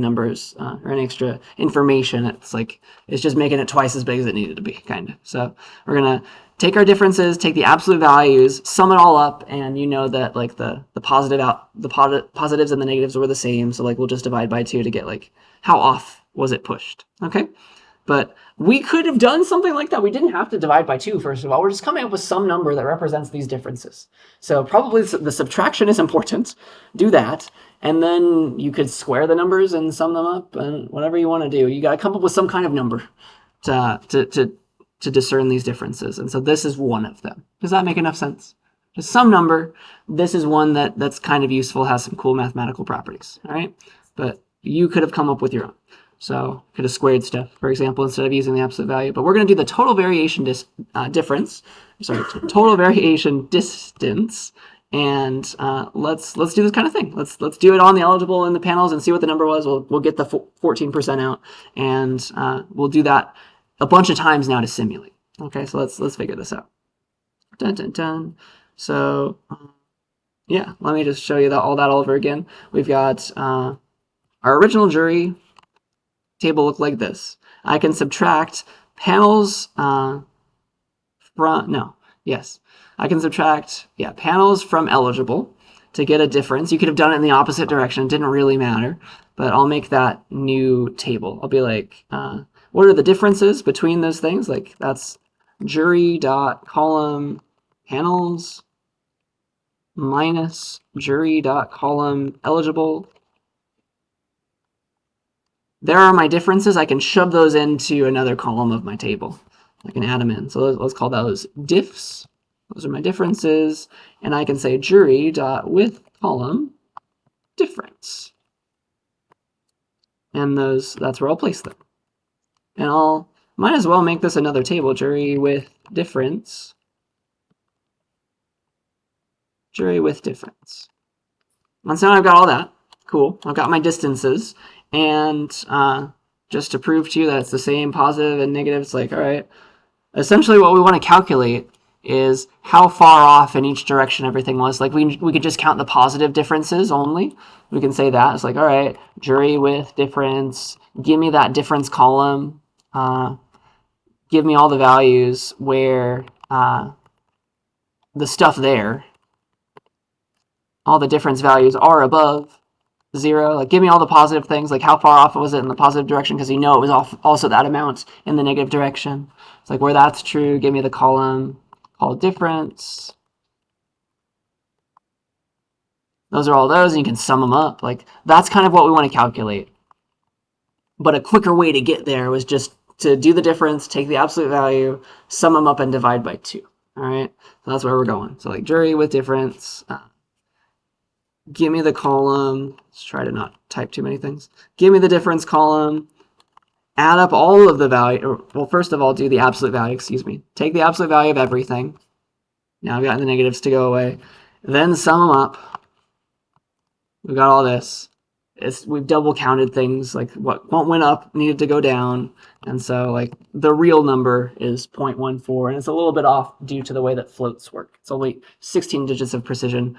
numbers or any extra information. It's just making it twice as big as it needed to be, kind of. So we're gonna take our differences, take the absolute values, sum it all up, and you know that like the positives and the negatives were the same. So like we'll just divide by 2 to get like how off was it pushed, okay? But we could have done something like that. We didn't have to divide by 2, first of all. We're just coming up with some number that represents these differences. So probably the subtraction is important. Do that. And then you could square the numbers and sum them up and whatever you want to do. You got to come up with some kind of number to discern these differences. And so this is one of them. Does that make enough sense? Just some number. This is one that's kind of useful, has some cool mathematical properties. All right? But you could have come up with your own. So could have squared stuff, for example, instead of using the absolute value. But we're going to do the total variation total variation distance. And let's do this kind of thing. Let's do it on the eligible and the panels and see what the number was. We'll get the 14% out, and we'll do that a bunch of times now to simulate. Okay, so let's figure this out. Dun dun dun. So yeah, let me just show you all over again. We've got our original jury table look like this. I can subtract panels I can subtract panels from eligible to get a difference. You could have done it in the opposite direction. It didn't really matter, but I'll make that new table. I'll be like, what are the differences between those things? Like that's jury dot column panels minus jury dot column eligible. There are my differences. I can shove those into another column of my table. I can add them in. So let's call those diffs. Those are my differences. And I can say jury dot with column difference. And that's where I'll place them. And might as well make this another table, jury with difference. Jury with difference. And so now I've got all that. Cool. I've got my distances. And just to prove to you that it's the same positive and negative, it's like, all right, essentially what we want to calculate is how far off in each direction everything was. Like we could just count the positive differences only. We can say that. It's like, all right, jury with difference, give me that difference column, give me all the values where the stuff there, all the difference values are above 0. Like give me all the positive things, like how far off was it in the positive direction, because you know it was off also that amount in the negative direction. It's like where that's true, give me the column called difference. Those are all those, and you can sum them up. Like that's kind of what we want to calculate. But a quicker way to get there was just to do the difference, take the absolute value, sum them up, and divide by 2. All right, so that's where we're going. So like jury with difference. give me the column. Let's try to not type too many things. Give me the difference column. Add up all of the value. Well, first of all, do the absolute value, excuse me. Take the absolute value of everything. Now I've gotten the negatives to go away. Then sum them up. We've got all this. We've double counted things, like what went up needed to go down. And so like the real number is 0.14, and it's a little bit off due to the way that floats work. It's only 16 digits of precision.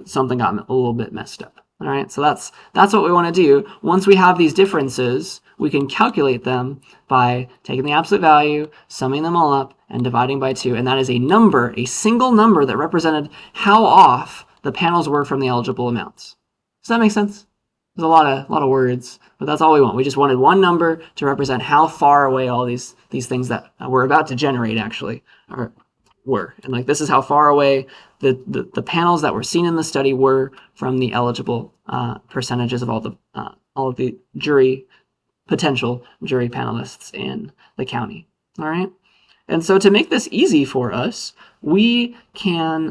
Something got a little bit messed up. All right, so that's what we want to do. Once we have these differences, we can calculate them by taking the absolute value, summing them all up, and dividing by 2. And that is a number, a single number that represented how off the panels were from the eligible amounts. Does that make sense? There's a lot of words, but that's all we want. We just wanted one number to represent how far away all these things that we're about to generate actually were. And like this is how far away the panels that were seen in the study were from the eligible percentages of all of the potential jury panelists in the county. All right. And so to make this easy for us, we can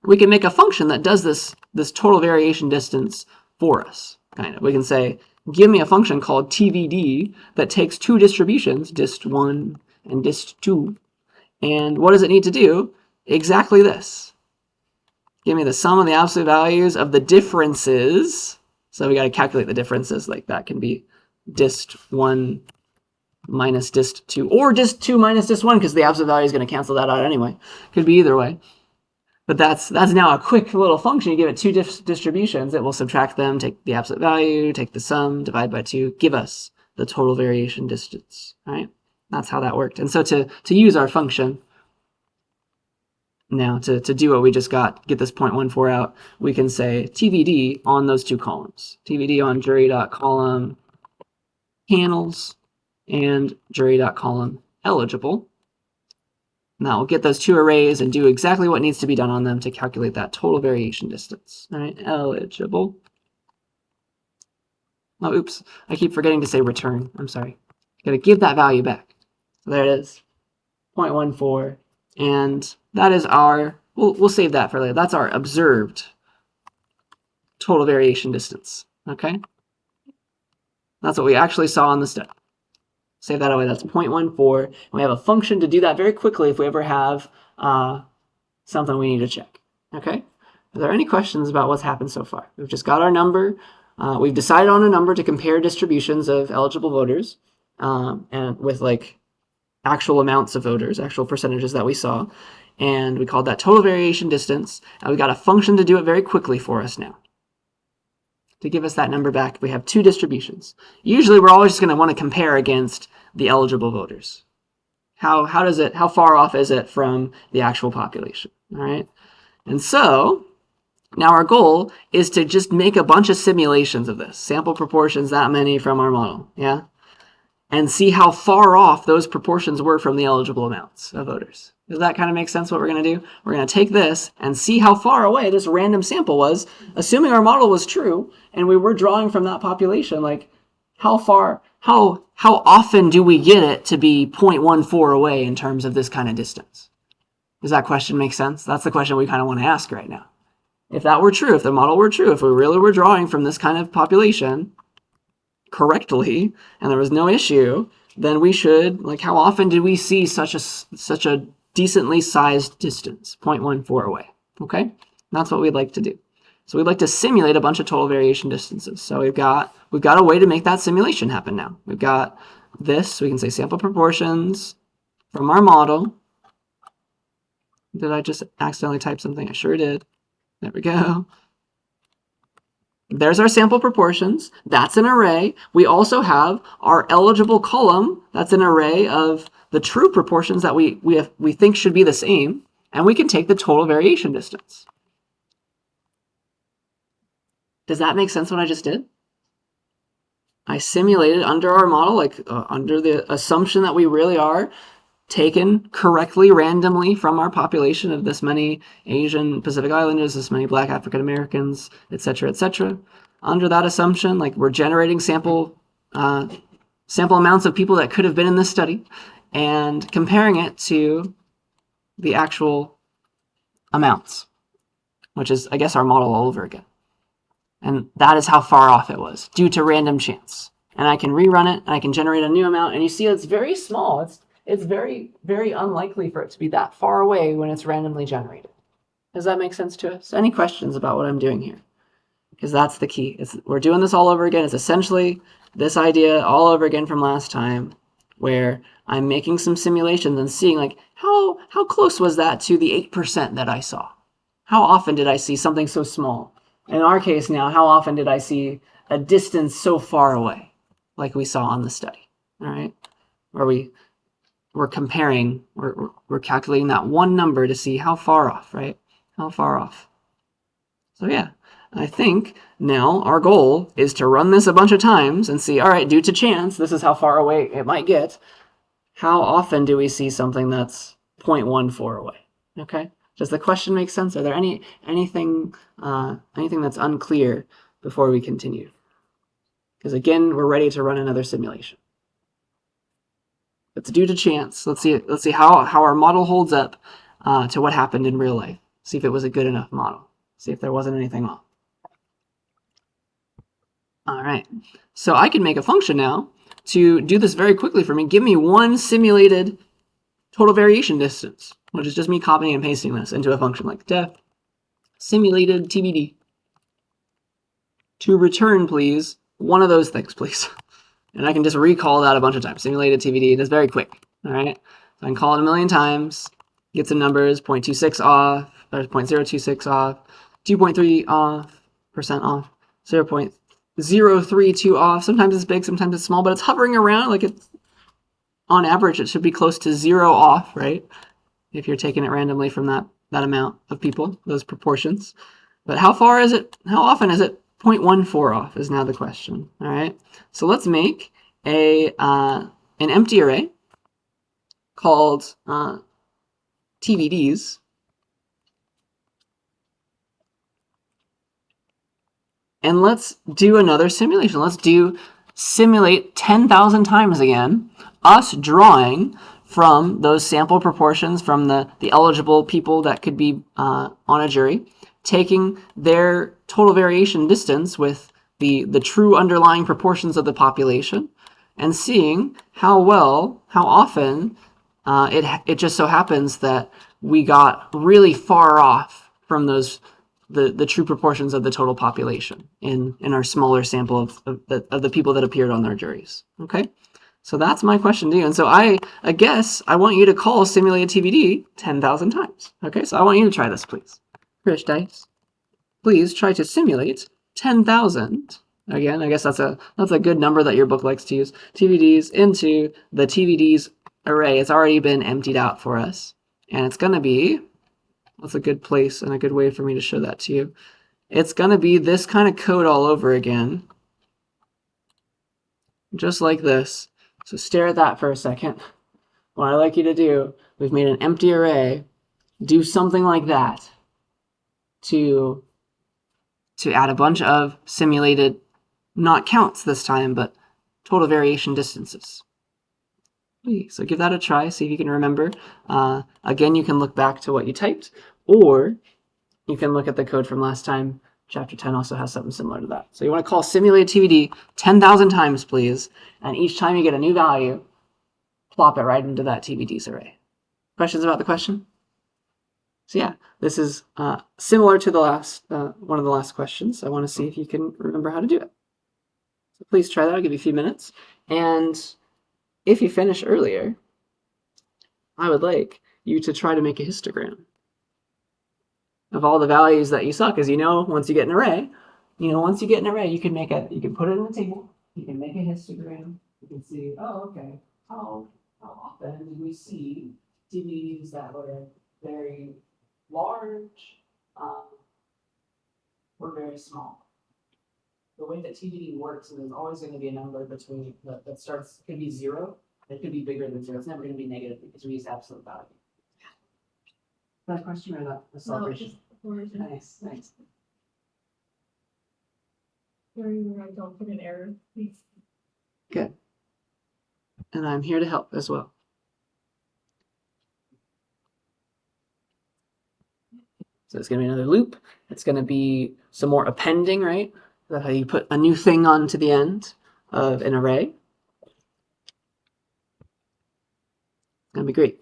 make a function that does this total variation distance for us. Kind of. We can say, give me a function called TVD that takes two distributions, dist1 and dist2. And what does it need to do? Exactly this. Give me the sum of the absolute values of the differences. So we got to calculate the differences. Like that can be dist1 minus dist2, or dist2 minus dist1, because the absolute value is going to cancel that out anyway. Could be either way. But that's now a quick little function. You give it two distributions. It will subtract them, take the absolute value, take the sum, divide by 2, give us the total variation distance. All right? That's how that worked. And so to use our function now, to do what we just got, get this 0.14 out, we can say TVD on those two columns. TVD on jury.column panels and jury.column eligible. Now we'll get those two arrays and do exactly what needs to be done on them to calculate that total variation distance. All right, eligible. Oh, oops, I keep forgetting to say return. I'm sorry. Gotta give that value back. So there it is, 0.14. And that is our, we'll save that for later. That's our observed total variation distance, okay? That's what we actually saw in the study. Save that away, that's 0.14. And we have a function to do that very quickly if we ever have something we need to check, okay? Are there any questions about what's happened so far? We've just got our number. We've decided on a number to compare distributions of eligible voters and with like actual amounts of voters, actual percentages that we saw. And we called that total variation distance. And we got a function to do it very quickly for us now. To give us that number back, we have two distributions. Usually we're always just going to want to compare against the eligible voters. How far off is it from the actual population? All right. And so now our goal is to just make a bunch of simulations of this, sample proportions that many from our model, yeah? And see how far off those proportions were from the eligible amounts of voters. Does that kind of make sense what we're going to do? We're going to take this and see how far away this random sample was, assuming our model was true and we were drawing from that population. Like how often do we get it to be 0.14 away in terms of this kind of distance? Does that question make sense? That's the question we kind of want to ask right now. If that were true, if the model were true, if we really were drawing from this kind of population correctly and there was no issue, then we should, like, how often did we see such a decently sized distance, 0.14 away, okay? That's what we'd like to do. So we'd like to simulate a bunch of total variation distances. So we've got a way to make that simulation happen now. We've got this, we can say sample proportions from our model. Did I just accidentally type something? I sure did. There we go. There's our sample proportions. That's an array. We also have our eligible column. That's an array of the true proportions that we think should be the same. And we can take the total variation distance. Does that make sense what I just did? I simulated under our model, like under the assumption that we really are taken correctly randomly from our population of this many Asian Pacific Islanders, this many Black African Americans, etc., etc. Under that assumption, like we're generating sample amounts of people that could have been in this study and comparing it to the actual amounts. which is, I guess, our model all over again. And that is how far off it was, due to random chance. And I can rerun it, and I can generate a new amount, and you see it's very small. It's very, very unlikely for it to be that far away when it's randomly generated. Does that make sense to us? Any questions about what I'm doing here? Because that's the key. We're doing this all over again. It's essentially this idea all over again from last time, where I'm making some simulations and seeing like how close was that to the 8% that I saw? How often did I see something so small? In our case now, how often did I see a distance so far away, like we saw on the study? All right, where we're comparing, we're calculating that one number to see how far off, right? How far off. So yeah, I think now our goal is to run this a bunch of times and see, all right, due to chance, this is how far away it might get. How often do we see something that's 0.14 away? Okay, does the question make sense? Are there anything that's unclear before we continue? Because again, we're ready to run another simulation. It's due to chance. Let's see how our model holds up to what happened in real life. See if it was a good enough model. See if there wasn't anything off. All right, so I can make a function now to do this very quickly for me. Give me one simulated total variation distance, which is just me copying and pasting this into a function like def simulated TBD. To return, please, one of those things, please. And I can just recall that a bunch of times. Simulated TBD, and it's very quick. All right, so I can call it a million times, get some numbers, 0.26 off, or 0.026 off, 2.3 off, percent off, 0.032 off. Sometimes it's big, sometimes it's small, but it's hovering around like it's, on average, it should be close to 0 off, right? If you're taking it randomly from that amount of people, those proportions. But how far is it? How often is it? 0.14 off is now the question. All right. So let's make an empty array called TVDs. And let's do another simulation. Let's simulate 10,000 times again, us drawing from those sample proportions from the eligible people that could be on a jury, taking their total variation distance with the true underlying proportions of the population, and seeing how often it just so happens that we got really far off from those the true proportions of the total population in our smaller sample of the people that appeared on their juries. Okay, so that's my question to you. And so I guess I want you to call simulated TBD 10,000 times. Okay, so I want you to try this, please. Krish Dice, please try to simulate 10,000. Again, I guess that's a good number that your book likes to use. TVDs into the TVDs array. It's already been emptied out for us, and it's going to be, that's a good place and a good way for me to show that to you. It's going to be this kind of code all over again, just like this. So stare at that for a second. What I like you to do, we've made an empty array. Do something like that to add a bunch of simulated, not counts this time, but total variation distances. So give that a try, see if you can remember. Again, you can look back to what you typed, or you can look at the code from last time. Chapter 10 also has something similar to that. So you want to call simulated TVD 10,000 times, please, and each time you get a new value, plop it right into that TVDs array. Questions about the question? So yeah, this is similar to the last one of the last questions. I want to see if you can remember how to do it. So please try that. I'll give you a few minutes. And if you finish earlier, I would like you to try to make a histogram of all the values that you saw, because once you get an array, you can put it in the table, you can make a histogram, you can see, oh, okay, how often did we see TVs that were very large or very small? The way that TVD works is there's always going to be a number between that starts, could be 0, it could be bigger than 0. It's never going to be negative because we use absolute value. Is that a question or not? A celebration? No, nice. I don't put an error, please. Good. And I'm here to help as well. So it's going to be another loop. It's going to be some more appending, right? That's how you put a new thing onto the end of an array. It's going to be great.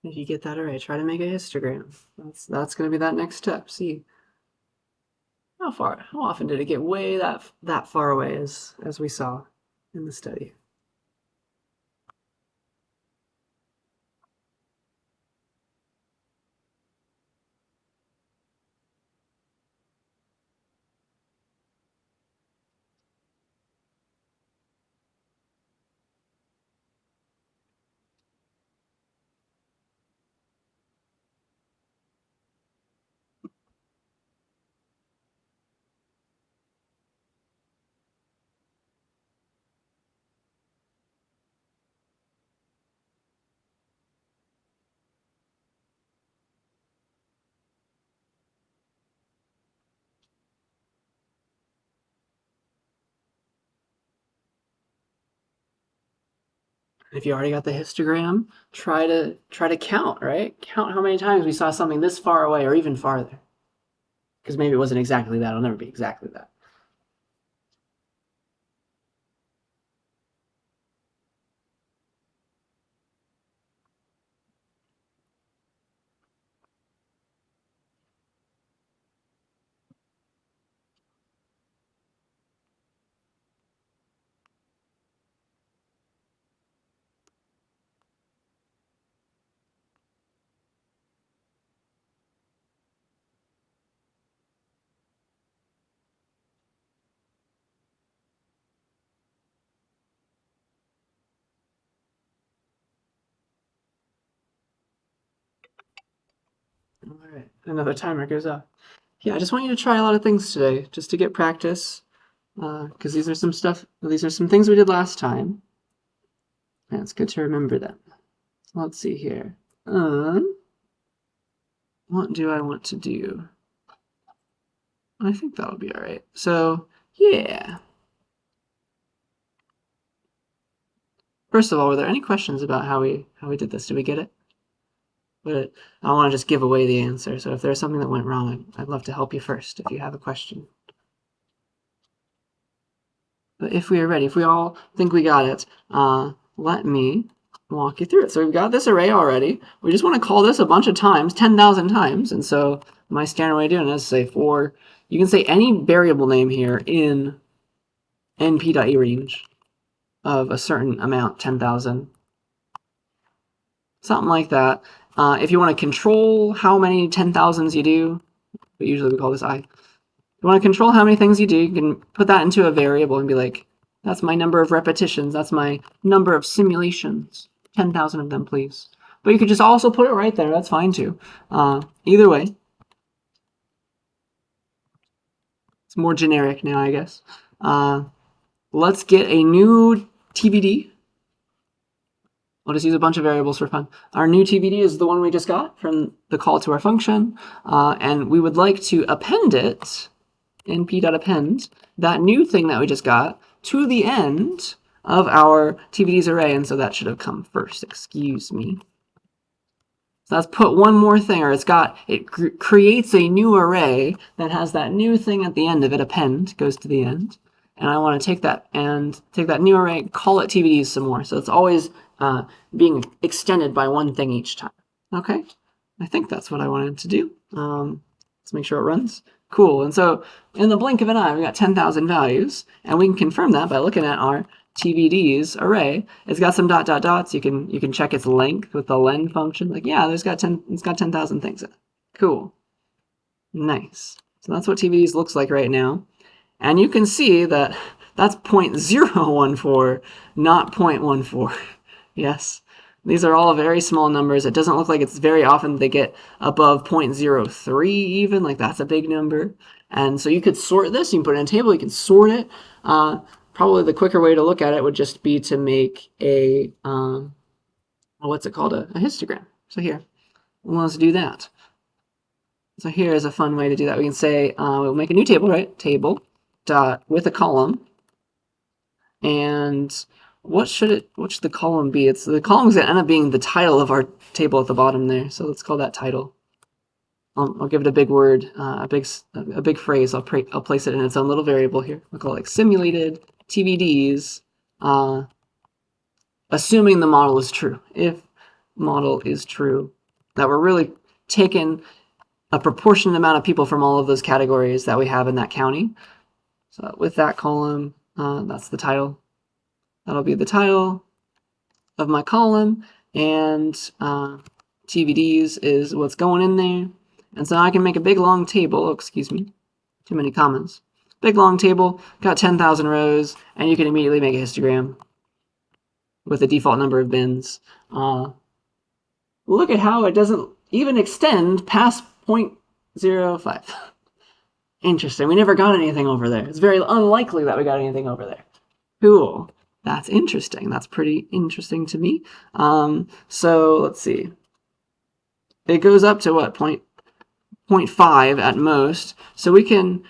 If you get that array, try to make a histogram. That's going to be that next step. See how often did it get way that far away as we saw in the study. If you already got the histogram, try to count, right? Count how many times we saw something this far away or even farther. Because maybe it wasn't exactly that. It'll never be exactly that. All right, another timer goes off. Yeah, I just want you to try a lot of things today, just to get practice. Because these are some things we did last time. And it's good to remember them. Let's see here. What do I want to do? I think that'll be all right. So, yeah. First of all, were there any questions about how we did this? Did we get it? But I don't want to just give away the answer. So if there's something that went wrong, I'd love to help you first if you have a question. But if we are ready, if we all think we got it, let me walk you through it. So we've got this array already. We just want to call this a bunch of times, 10,000 times. And so my standard way of doing it is say you can say any variable name here in np.e range of a certain amount, 10,000. Something like that. If you want to control how many 10,000s you do, but usually we call this I. If you want to control how many things you do, you can put that into a variable and be like, that's my number of repetitions, that's my number of simulations, 10,000 of them, please. But you could just also put it right there, that's fine too. Either way, it's more generic now, I guess. Let's get a new TBD. We'll just use a bunch of variables for fun. Our new TBD is the one we just got from the call to our function, and we would like to append it, np.append, that new thing that we just got, to the end of our TBD's array, and so that should have come first. Excuse me. So let's put one more thing, or it creates a new array that has that new thing at the end of it, append, goes to the end. And I want to take that new array, call it TVDs some more. So it's always being extended by one thing each time. Okay, I think that's what I wanted to do. Let's make sure it runs. Cool. And so in the blink of an eye, we got 10,000 values, and we can confirm that by looking at our TVDs array. It's got some dot dot dots. You can check its length with the len function. Like, yeah, it's got 10,000 things in it. Cool. Nice. So that's what TVDs looks like right now. And you can see that that's 0.014, not 0.14. Yes. These are all very small numbers. It doesn't look like it's very often they get above 0.03 even, like that's a big number. And so you could sort this, you can put it in a table, you can sort it. Probably the quicker way to look at it would just be to make a, what's it called, a histogram. So here, let's do that. So here is a fun way to do that. We can say, we'll make a new table, right? Table dot with a column. And what should the column be? It's the column's gonna end up being the title of our table at the bottom there. So let's call that title. I'll give it a big word, a big phrase. I'll place it in its own little variable here. I'll call it like simulated TVDs, assuming the model is true. If model is true, that we're really taking a proportionate amount of people from all of those categories that we have in that county. So with that column, that's the title. That'll be the title of my column, and TVDs is what's going in there. And so I can make a big long table. Oh, excuse me, too many commas. Big long table, got 10,000 rows, and you can immediately make a histogram with a default number of bins. Look at how it doesn't even extend past 0.05. Interesting. We never got anything over there. It's very unlikely that we got anything over there. Cool. That's interesting. That's pretty interesting to me. So let's see. It goes up to what, 0.5 at most. So we can,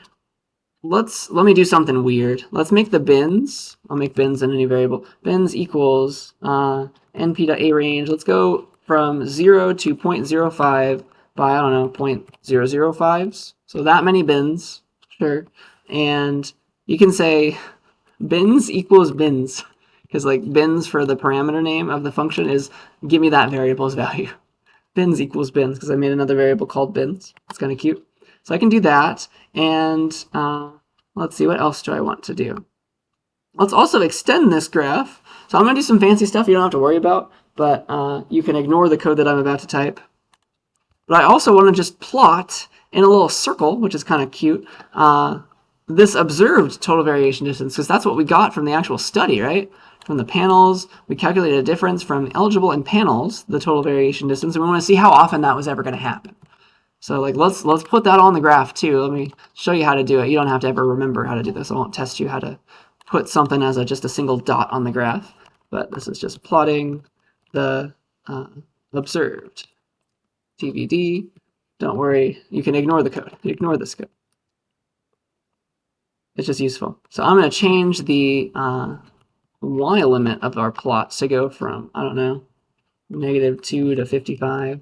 let me do something weird. Let's make the bins. I'll make bins in a new variable. Bins equals np.arange. Let's go from 0 to 0.05 by, I don't know, 0.005s. So that many bins, sure. And you can say bins equals bins, because like bins for the parameter name of the function is give me that variable's value. Bins equals bins, because I made another variable called bins. It's kind of cute. So I can do that, and let's see, what else do I want to do? Let's also extend this graph. So I'm going to do some fancy stuff you don't have to worry about, but you can ignore the code that I'm about to type. But I also want to just plot in a little circle, which is kind of cute, this observed total variation distance, because that's what we got from the actual study, right? From the panels, we calculated a difference from eligible and panels, the total variation distance, and we want to see how often that was ever going to happen. So like let's put that on the graph too. Let me show you how to do it. You don't have to ever remember how to do this. I won't test you how to put something as just a single dot on the graph, but this is just plotting the observed TVD. Don't worry, you can ignore the code. Ignore this code. It's just useful. So I'm going to change the y limit of our plots to go from, I don't know, -2 to 55.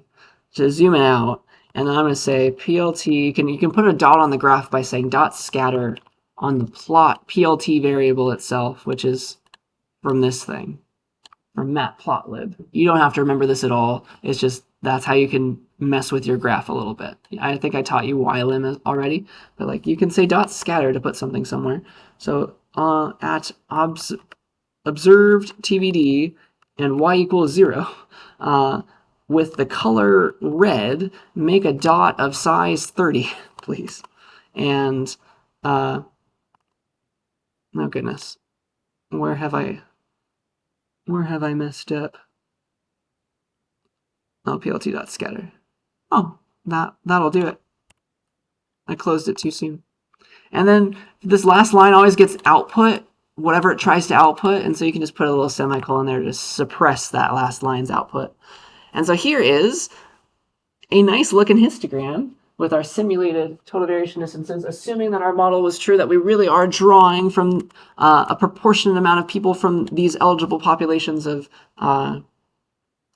To zoom it out, and then I'm going to say PLT. You can put a dot on the graph by saying dot scatter on the plot PLT variable itself, which is from this thing, from matplotlib. You don't have to remember this at all. It's just that's how you can mess with your graph a little bit. I think I taught you ylim already, but like you can say dot scatter to put something somewhere. So at observed TVD and y equals 0, with the color red, make a dot of size 30, please. And oh goodness, where have I messed up? Oh, plt.scatter. Oh, that'll do it. I closed it too soon. And then this last line always gets output, whatever it tries to output, and so you can just put a little semicolon there to suppress that last line's output. And so here is a nice looking histogram with our simulated total variation distances, assuming that our model was true, that we really are drawing from a proportionate amount of people from these eligible populations of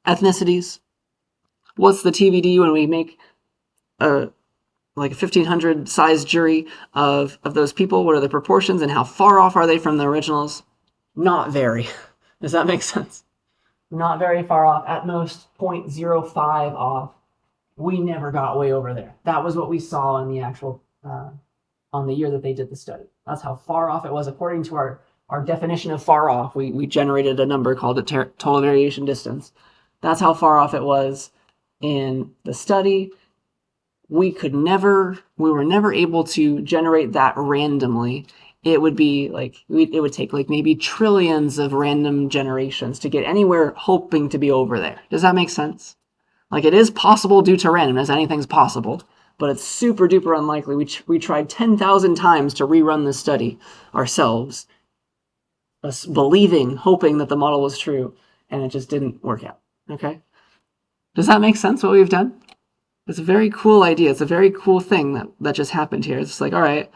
ethnicities. What's the TBD when we make a 1,500 size jury of those people? What are the proportions and how far off are they from the originals? Not very. Does that make sense? Not very far off. At most 0.05 off. We never got way over there. That was what we saw in the actual on the year that they did the study. That's how far off it was according to our definition of far off. We generated a number called a total variation distance. That's how far off it was in the study. We were never able to generate that randomly. It would be it would take maybe trillions of random generations to get anywhere hoping to be over there. Does that make sense? It is possible due to randomness, anything's possible, but it's super duper unlikely. We tried 10,000 times to rerun this study ourselves, us believing, hoping that the model was true, and it just didn't work out. Okay? Does that make sense, what we've done? It's a very cool idea. It's a very cool thing that just happened here. It's all right.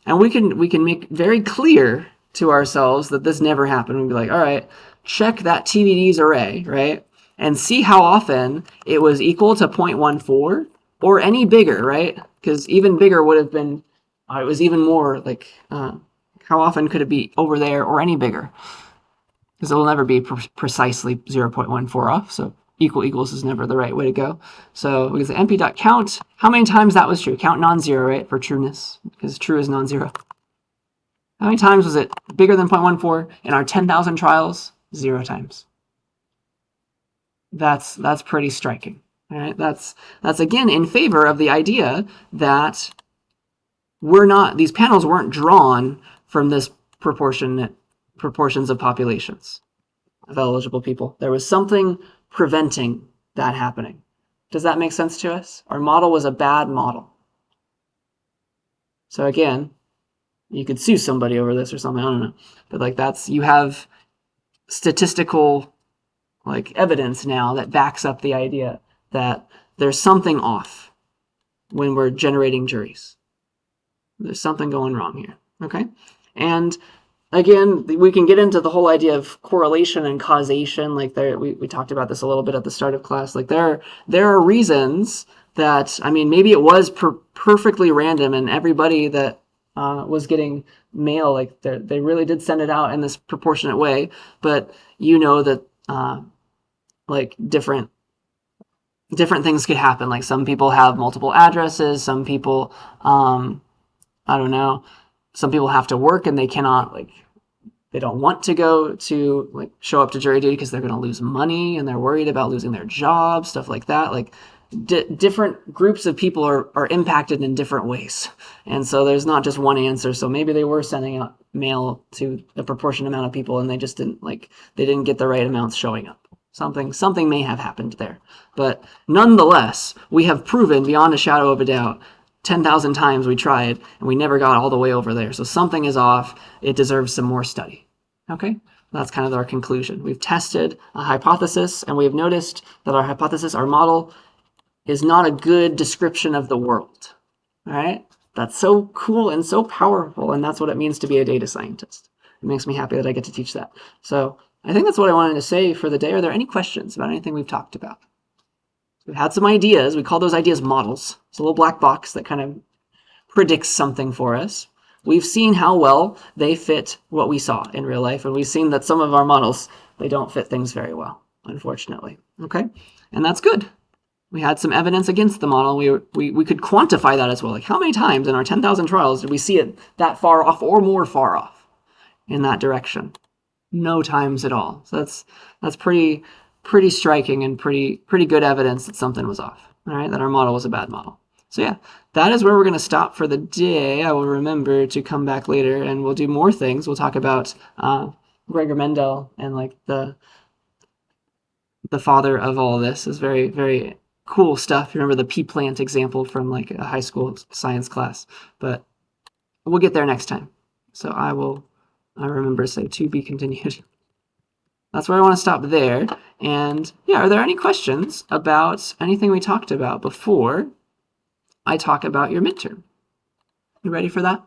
And we can make very clear to ourselves that this never happened. We'd be all right, check that TBD's array, right? And see how often it was equal to 0.14 or any bigger, right? Because even bigger would have been, it was even more how often could it be over there or any bigger? Because it will never be precisely 0.14 off, so equals is never the right way to go. So we can say np.count, how many times that was true? Count non-zero, right, for trueness, because true is non-zero. How many times was it bigger than 0.14 in our 10,000 trials? 0 times. That's pretty striking. All right, that's again in favor of the idea that these panels weren't drawn from this proportions of populations of eligible people. There was something preventing that happening. Does that make sense to us? Our model was a bad model. So again, you could sue somebody over this or something, I don't know. But you have statistical evidence now that backs up the idea that there's something off when we're generating juries. There's something going wrong here, okay? And again, we can get into the whole idea of correlation and causation. We talked about this a little bit at the start of class. There are reasons that, maybe it was perfectly random and everybody that was getting mail, they really did send it out in this proportionate way, but that different things could happen. Some people have multiple addresses, some people, I don't know, some people have to work and they cannot, they don't want to go to, show up to jury duty because they're going to lose money and they're worried about losing their job, stuff like that. Different groups of people are impacted in different ways. And so there's not just one answer. So maybe they were sending out mail to a proportionate amount of people and they just didn't, they didn't get the right amounts showing up. Something may have happened there. But nonetheless, we have proven beyond a shadow of a doubt 10,000 times we tried and we never got all the way over there. So something is off. It deserves some more study. Okay? That's kind of our conclusion. We've tested a hypothesis and we have noticed that our hypothesis, our model, is not a good description of the world. All right? That's so cool and so powerful, and that's what it means to be a data scientist. It makes me happy that I get to teach that. So I think that's what I wanted to say for the day. Are there any questions about anything we've talked about? We've had some ideas. We call those ideas models. It's a little black box that kind of predicts something for us. We've seen how well they fit what we saw in real life, and we've seen that some of our models, they don't fit things very well, unfortunately. Okay? And that's good. We had some evidence against the model. We could quantify that as well. How many times in our 10,000 trials did we see it that far off or more far off in that direction? No times at all. So that's pretty striking and pretty good evidence that something was off. All right, that our model was a bad model. So yeah, that is where we're going to stop for the day. I will remember to come back later and we'll do more things. We'll talk about Gregor Mendel and the father of all this. Is very, very cool stuff. You remember the pea plant example from a high school science class, but we'll get there next time. So I remember to say to be continued. That's where I want to stop there. And yeah, are there any questions about anything we talked about before I talk about your midterm? You ready for that?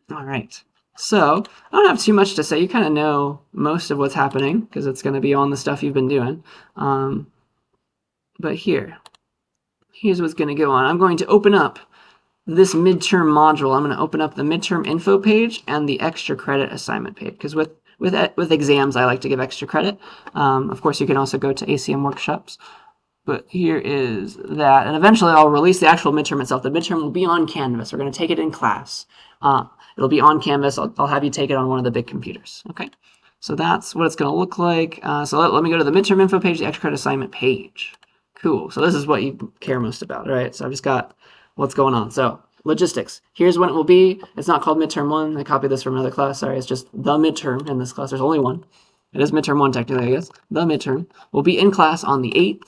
All right. So I don't have too much to say. You kind of know most of what's happening because it's going to be on the stuff you've been doing. But here's what's going to go on. I'm going to open up this midterm module. I'm going to open up the midterm info page and the extra credit assignment page, because with exams, I like to give extra credit. Of course, you can also go to ACM workshops. But here is that, and eventually I'll release the actual midterm itself. The midterm will be on Canvas. We're going to take it in class. It'll be on Canvas. I'll have you take it on one of the big computers. Okay, so that's what it's going to look like. So let me go to the midterm info page, the extra credit assignment page. Cool. So this is what you care most about, right? So I've just got what's going on. So logistics. Here's when it will be. It's not called midterm 1. I copied this from another class. Sorry, it's just the midterm in this class. There's only one. It is midterm 1 technically, I guess. The midterm will be in class on the 8th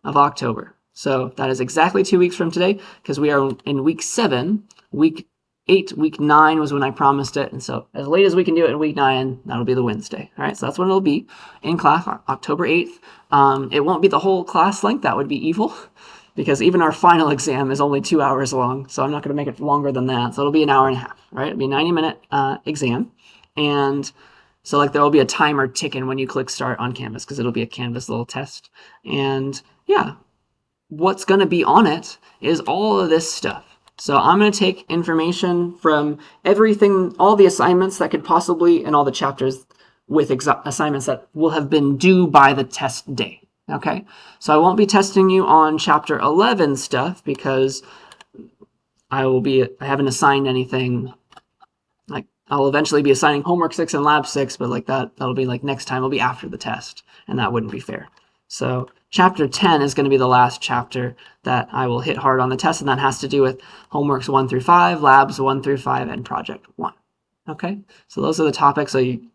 of October. So that is exactly 2 weeks from today, because we are in week 7. Week 8, week 9 was when I promised it. And so as late as we can do it in week 9, that'll be the Wednesday. All right, so that's when it'll be in class, October 8th. It won't be the whole class length. That would be evil, because even our final exam is only 2 hours long. So I'm not going to make it longer than that. So it'll be an hour and a half, right? It'll be a 90-minute exam. And so like there will be a timer ticking when you click start on Canvas, because it'll be a Canvas little test. And yeah, what's going to be on it is all of this stuff. So I'm going to take information from everything, all the assignments that could possibly, and all the chapters with assignments that will have been due by the test day. Okay, so I won't be testing you on chapter 11 stuff, because I haven't assigned anything. Like I'll eventually be assigning homework 6 and lab 6, but like that'll be like next time. It'll be after the test, and that wouldn't be fair. So chapter 10 is going to be the last chapter that I will hit hard on the test, and that has to do with homeworks 1 through 5, labs 1 through 5, and project 1. Okay, so those are the topics, so you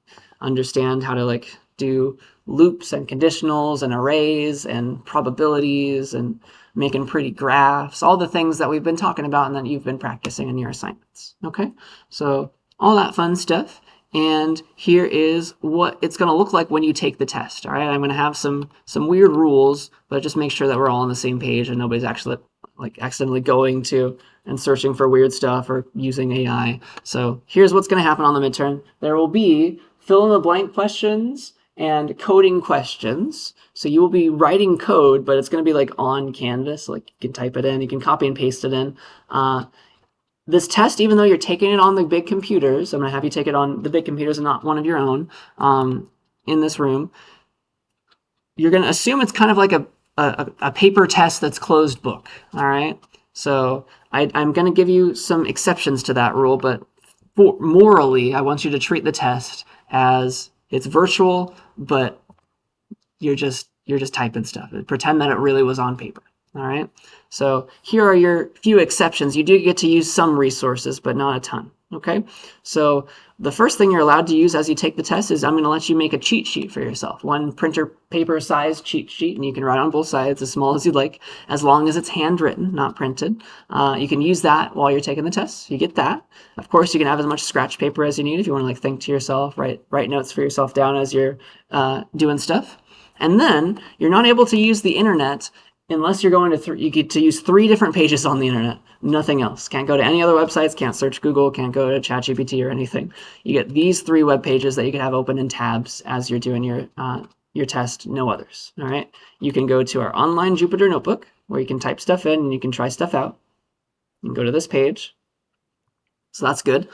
understand how to like do loops and conditionals and arrays and probabilities and making pretty graphs, all the things that we've been talking about and that you've been practicing in your assignments. Okay, so all that fun stuff. And here is what it's going to look like when you take the test. All right, I'm going to have some weird rules, but just make sure that we're all on the same page and nobody's actually like accidentally going to and searching for weird stuff or using AI. So here's what's going to happen on the midterm. There will be fill in the blank questions and coding questions. So you will be writing code, but it's going to be like on Canvas. Like you can type it in, you can copy and paste it in. This test, even though you're taking it on the big computers, I'm going to have you take it on the big computers and not one of your own in this room. You're going to assume it's kind of like a paper test that's closed book. All right. So I'm going to give you some exceptions to that rule, but morally, I want you to treat the test as it's virtual, but you're just typing stuff. Pretend that it really was on paper. All right. So here are your few exceptions. You do get to use some resources, but not a ton. Okay. So the first thing you're allowed to use as you take the test is I'm going to let you make a cheat sheet for yourself. One printer paper size cheat sheet, and you can write on both sides as small as you'd like, as long as it's handwritten, not printed. You can use that while you're taking the test. You get that. Of course, you can have as much scratch paper as you need if you want to like think to yourself, write notes for yourself down as you're doing stuff. And then you're not able to use the internet unless you're going to, you get to use 3 different pages on the internet, nothing else. Can't go to any other websites, can't search Google, can't go to ChatGPT or anything. You get these 3 web pages that you can have open in tabs as you're doing your test, no others, all right? You can go to our online Jupyter notebook where you can type stuff in and you can try stuff out. You can go to this page. So that's good,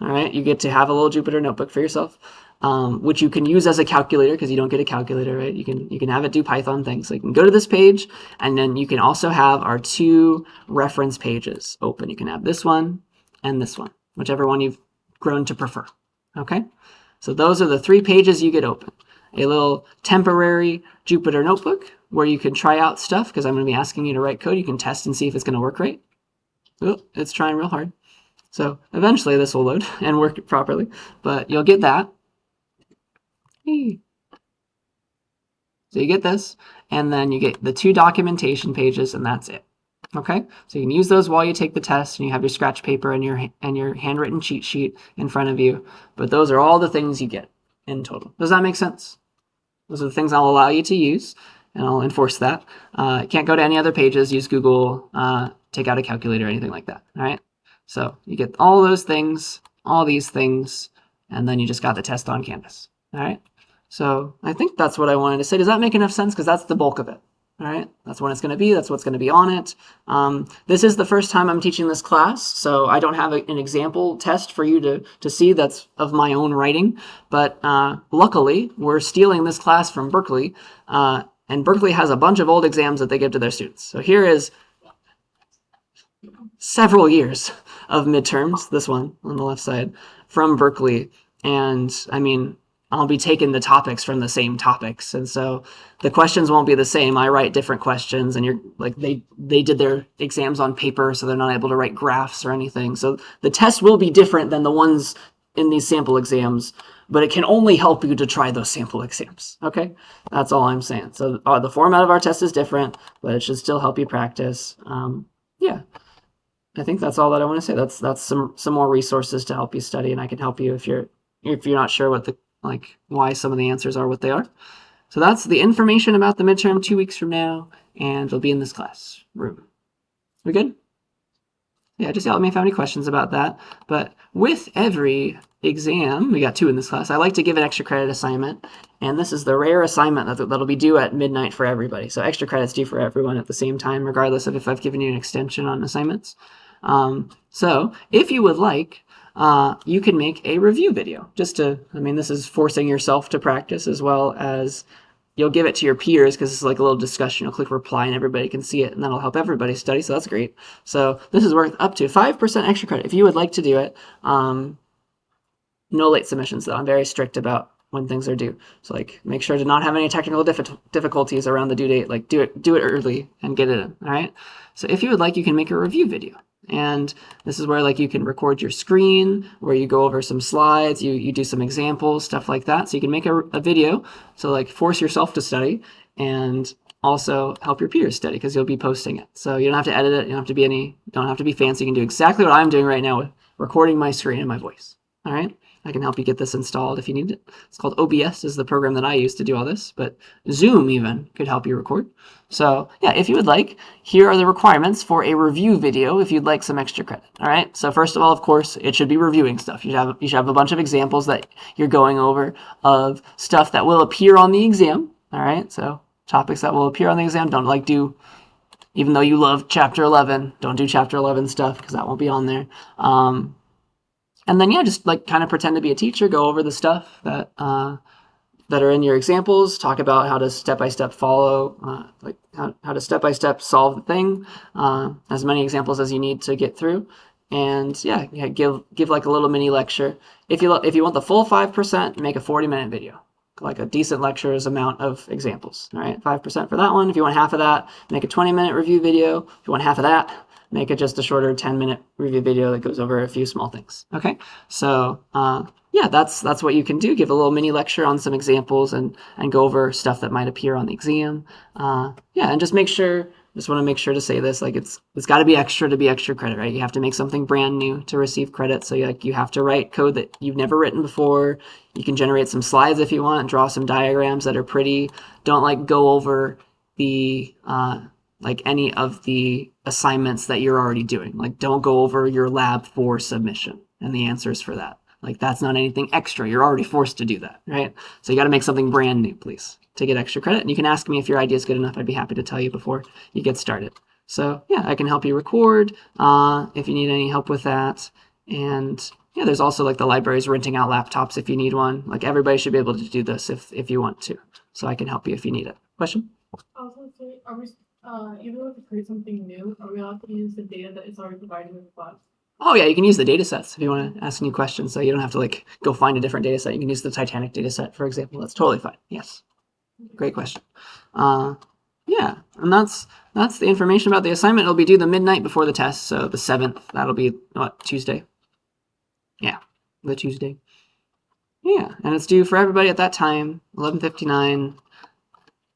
all right? You get to have a little Jupyter notebook for yourself. Which you can use as a calculator because you don't get a calculator, right? You can have it do Python things. So you can go to this page, and then you can also have our 2 reference pages open. You can have this one and this one, whichever one you've grown to prefer. Okay? So those are the 3 pages you get open. A little temporary Jupyter notebook where you can try out stuff because I'm going to be asking you to write code. You can test and see if it's going to work right. Oh, it's trying real hard. So eventually this will load and work properly, but you'll get that. So you get this, and then you get the 2 documentation pages, and that's it. Okay, so you can use those while you take the test, and you have your scratch paper and your handwritten cheat sheet in front of you. But those are all the things you get in total. Does that make sense? Those are the things I'll allow you to use, and I'll enforce that. Can't go to any other pages. Use Google. Take out a calculator, anything like that. All right. So you get all those things, all these things, and then you just got the test on Canvas. All right. So I think that's what I wanted to say. Does that make enough sense? Because that's the bulk of it. All right, that's when it's going to be. That's what's going to be on it. This is the first time I'm teaching this class, so I don't have an example test for you to see that's of my own writing. But luckily, we're stealing this class from Berkeley, and Berkeley has a bunch of old exams that they give to their students. So here is several years of midterms, this one on the left side, from Berkeley. And I mean, I'll be taking the topics from the same topics. And so the questions won't be the same. I write different questions, and you're like, they did their exams on paper, so they're not able to write graphs or anything. So the test will be different than the ones in these sample exams, but it can only help you to try those sample exams. Okay, that's all I'm saying. So the format of our test is different, but it should still help you practice. Yeah, I think that's all that I want to say. That's some more resources to help you study, and I can help you if you're not sure what why some of the answers are what they are. So that's the information about the midterm 2 weeks from now, and it'll be in this classroom. We good? Yeah, just yell at me if you have any questions about that. But with every exam, we got 2 in this class, I like to give an extra credit assignment. And this is the rare assignment that'll be due at midnight for everybody. So extra credits due for everyone at the same time, regardless of if I've given you an extension on assignments. So if you would like, you can make a review video. This is forcing yourself to practice, as well as you'll give it to your peers because it's like a little discussion. You'll click reply and everybody can see it, and that'll help everybody study. So that's great. So this is worth up to 5% extra credit if you would like to do it. No late submissions though. I'm very strict about when things are due. So make sure to not have any technical difficulties around the due date. Do it early and get it in. All right. So if you would like, you can make a review video. And this is where you can record your screen, where you go over some slides, you do some examples, stuff like that. So you can make a video, so force yourself to study, and also help your peers study because you'll be posting it. So you don't have to edit it. You don't have to be fancy. You can do exactly what I'm doing right now with recording my screen and my voice. All right. I can help you get this installed if you need it. It's called OBS is the program that I use to do all this, but Zoom even could help you record. So yeah, if you would like, here are the requirements for a review video if you'd like some extra credit. All right. So first of all, of course, it should be reviewing stuff. You should have a bunch of examples that you're going over of stuff that will appear on the exam. All right. So topics that will appear on the exam. Don't do, even though you love chapter 11, don't do chapter 11 stuff because that won't be on there. And then, yeah, just kind of pretend to be a teacher, go over the stuff that are in your examples, talk about how to step-by-step follow, how to step-by-step solve the thing, as many examples as you need to get through. And yeah, give a little mini lecture. If you want the full 5%, make a 40-minute video. A decent lecture's amount of examples. All right, 5% for that one. If you want half of that, make a 20-minute review video. If you want half of that, make it just a shorter 10-minute review video that goes over a few small things. Okay, so yeah, that's what you can do. Give a little mini lecture on some examples and go over stuff that might appear on the exam. Yeah, and just want to make sure to say this, it's got to be extra credit, right? You have to make something brand new to receive credit. So you have to write code that you've never written before. You can generate some slides if you want, and draw some diagrams that are pretty. Don't go over the any of the assignments that you're already doing. Don't go over your lab 4 submission and the answers for that. That's not anything extra. You're already forced to do that, right? So you got to make something brand new, please, to get extra credit. And you can ask me if your idea is good enough. I'd be happy to tell you before you get started. So yeah, I can help you record if you need any help with that. And yeah, there's also the library's renting out laptops if you need one. Everybody should be able to do this if you want to. So I can help you if you need it. Question? I was going to say, are we, even if we create something new, are we allowed to use the data that is already provided in the class? Oh yeah, you can use the data sets if you want to ask new questions. So you don't have to go find a different data set. You can use the Titanic data set, for example. That's totally fine. Yes. Great question. Yeah, and that's the information about the assignment. It'll be due the midnight before the test, so the 7th. That'll be Tuesday. Yeah, the Tuesday. Yeah, and it's due for everybody at that time, 11:59.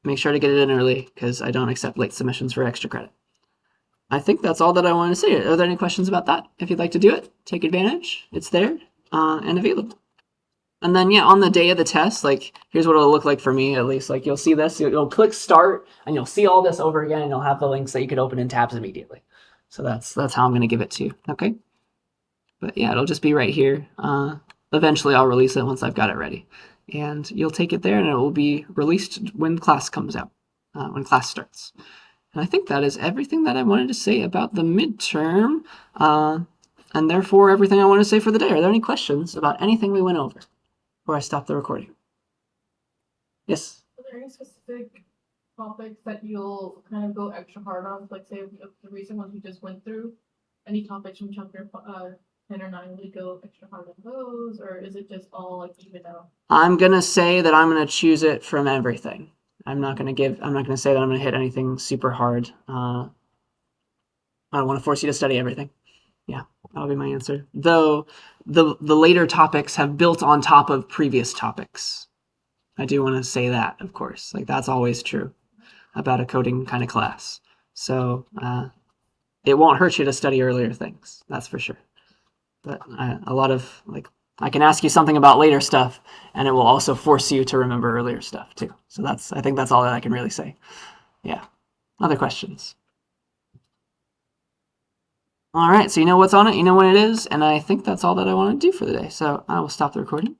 Make sure to get it in early because I don't accept late submissions for extra credit. I think that's all that I wanted to say. Are there any questions about that? If you'd like to do it, take advantage. It's there and available. And then, yeah, on the day of the test, here's what it'll look like for me, at least. You'll see this. You'll click start, and you'll see all this over again, and you'll have the links that you could open in tabs immediately. So that's how I'm going to give it to you, okay? But, yeah, it'll just be right here. Eventually, I'll release it once I've got it ready. And you'll take it there, and it will be released when class comes out. when class starts. And I think that is everything that I wanted to say about the midterm, and therefore everything I want to say for the day. Are there any questions about anything we went over before I stop the recording? Yes? Are there any specific topics that you'll kind of go extra hard on? Like, say, the recent ones we just went through, any topics from chapter 10 or 9, will you go extra hard on those, or is it just all like even out? I'm going to say that I'm going to choose it from everything. I'm not going to say that I'm going to hit anything super hard. I don't want to force you to study everything. Yeah, that'll be my answer. Though the later topics have built on top of previous topics. I do want to say that, of course. Like, that's always true about a coding kind of class. So it won't hurt you to study earlier things. That's for sure. But a lot of, like, I can ask you something about later stuff, and it will also force you to remember earlier stuff too. So I think that's all that I can really say. Yeah. Other questions? All right, so you know what's on it, you know when it is, and I think that's all that I want to do for the day. So I will stop the recording.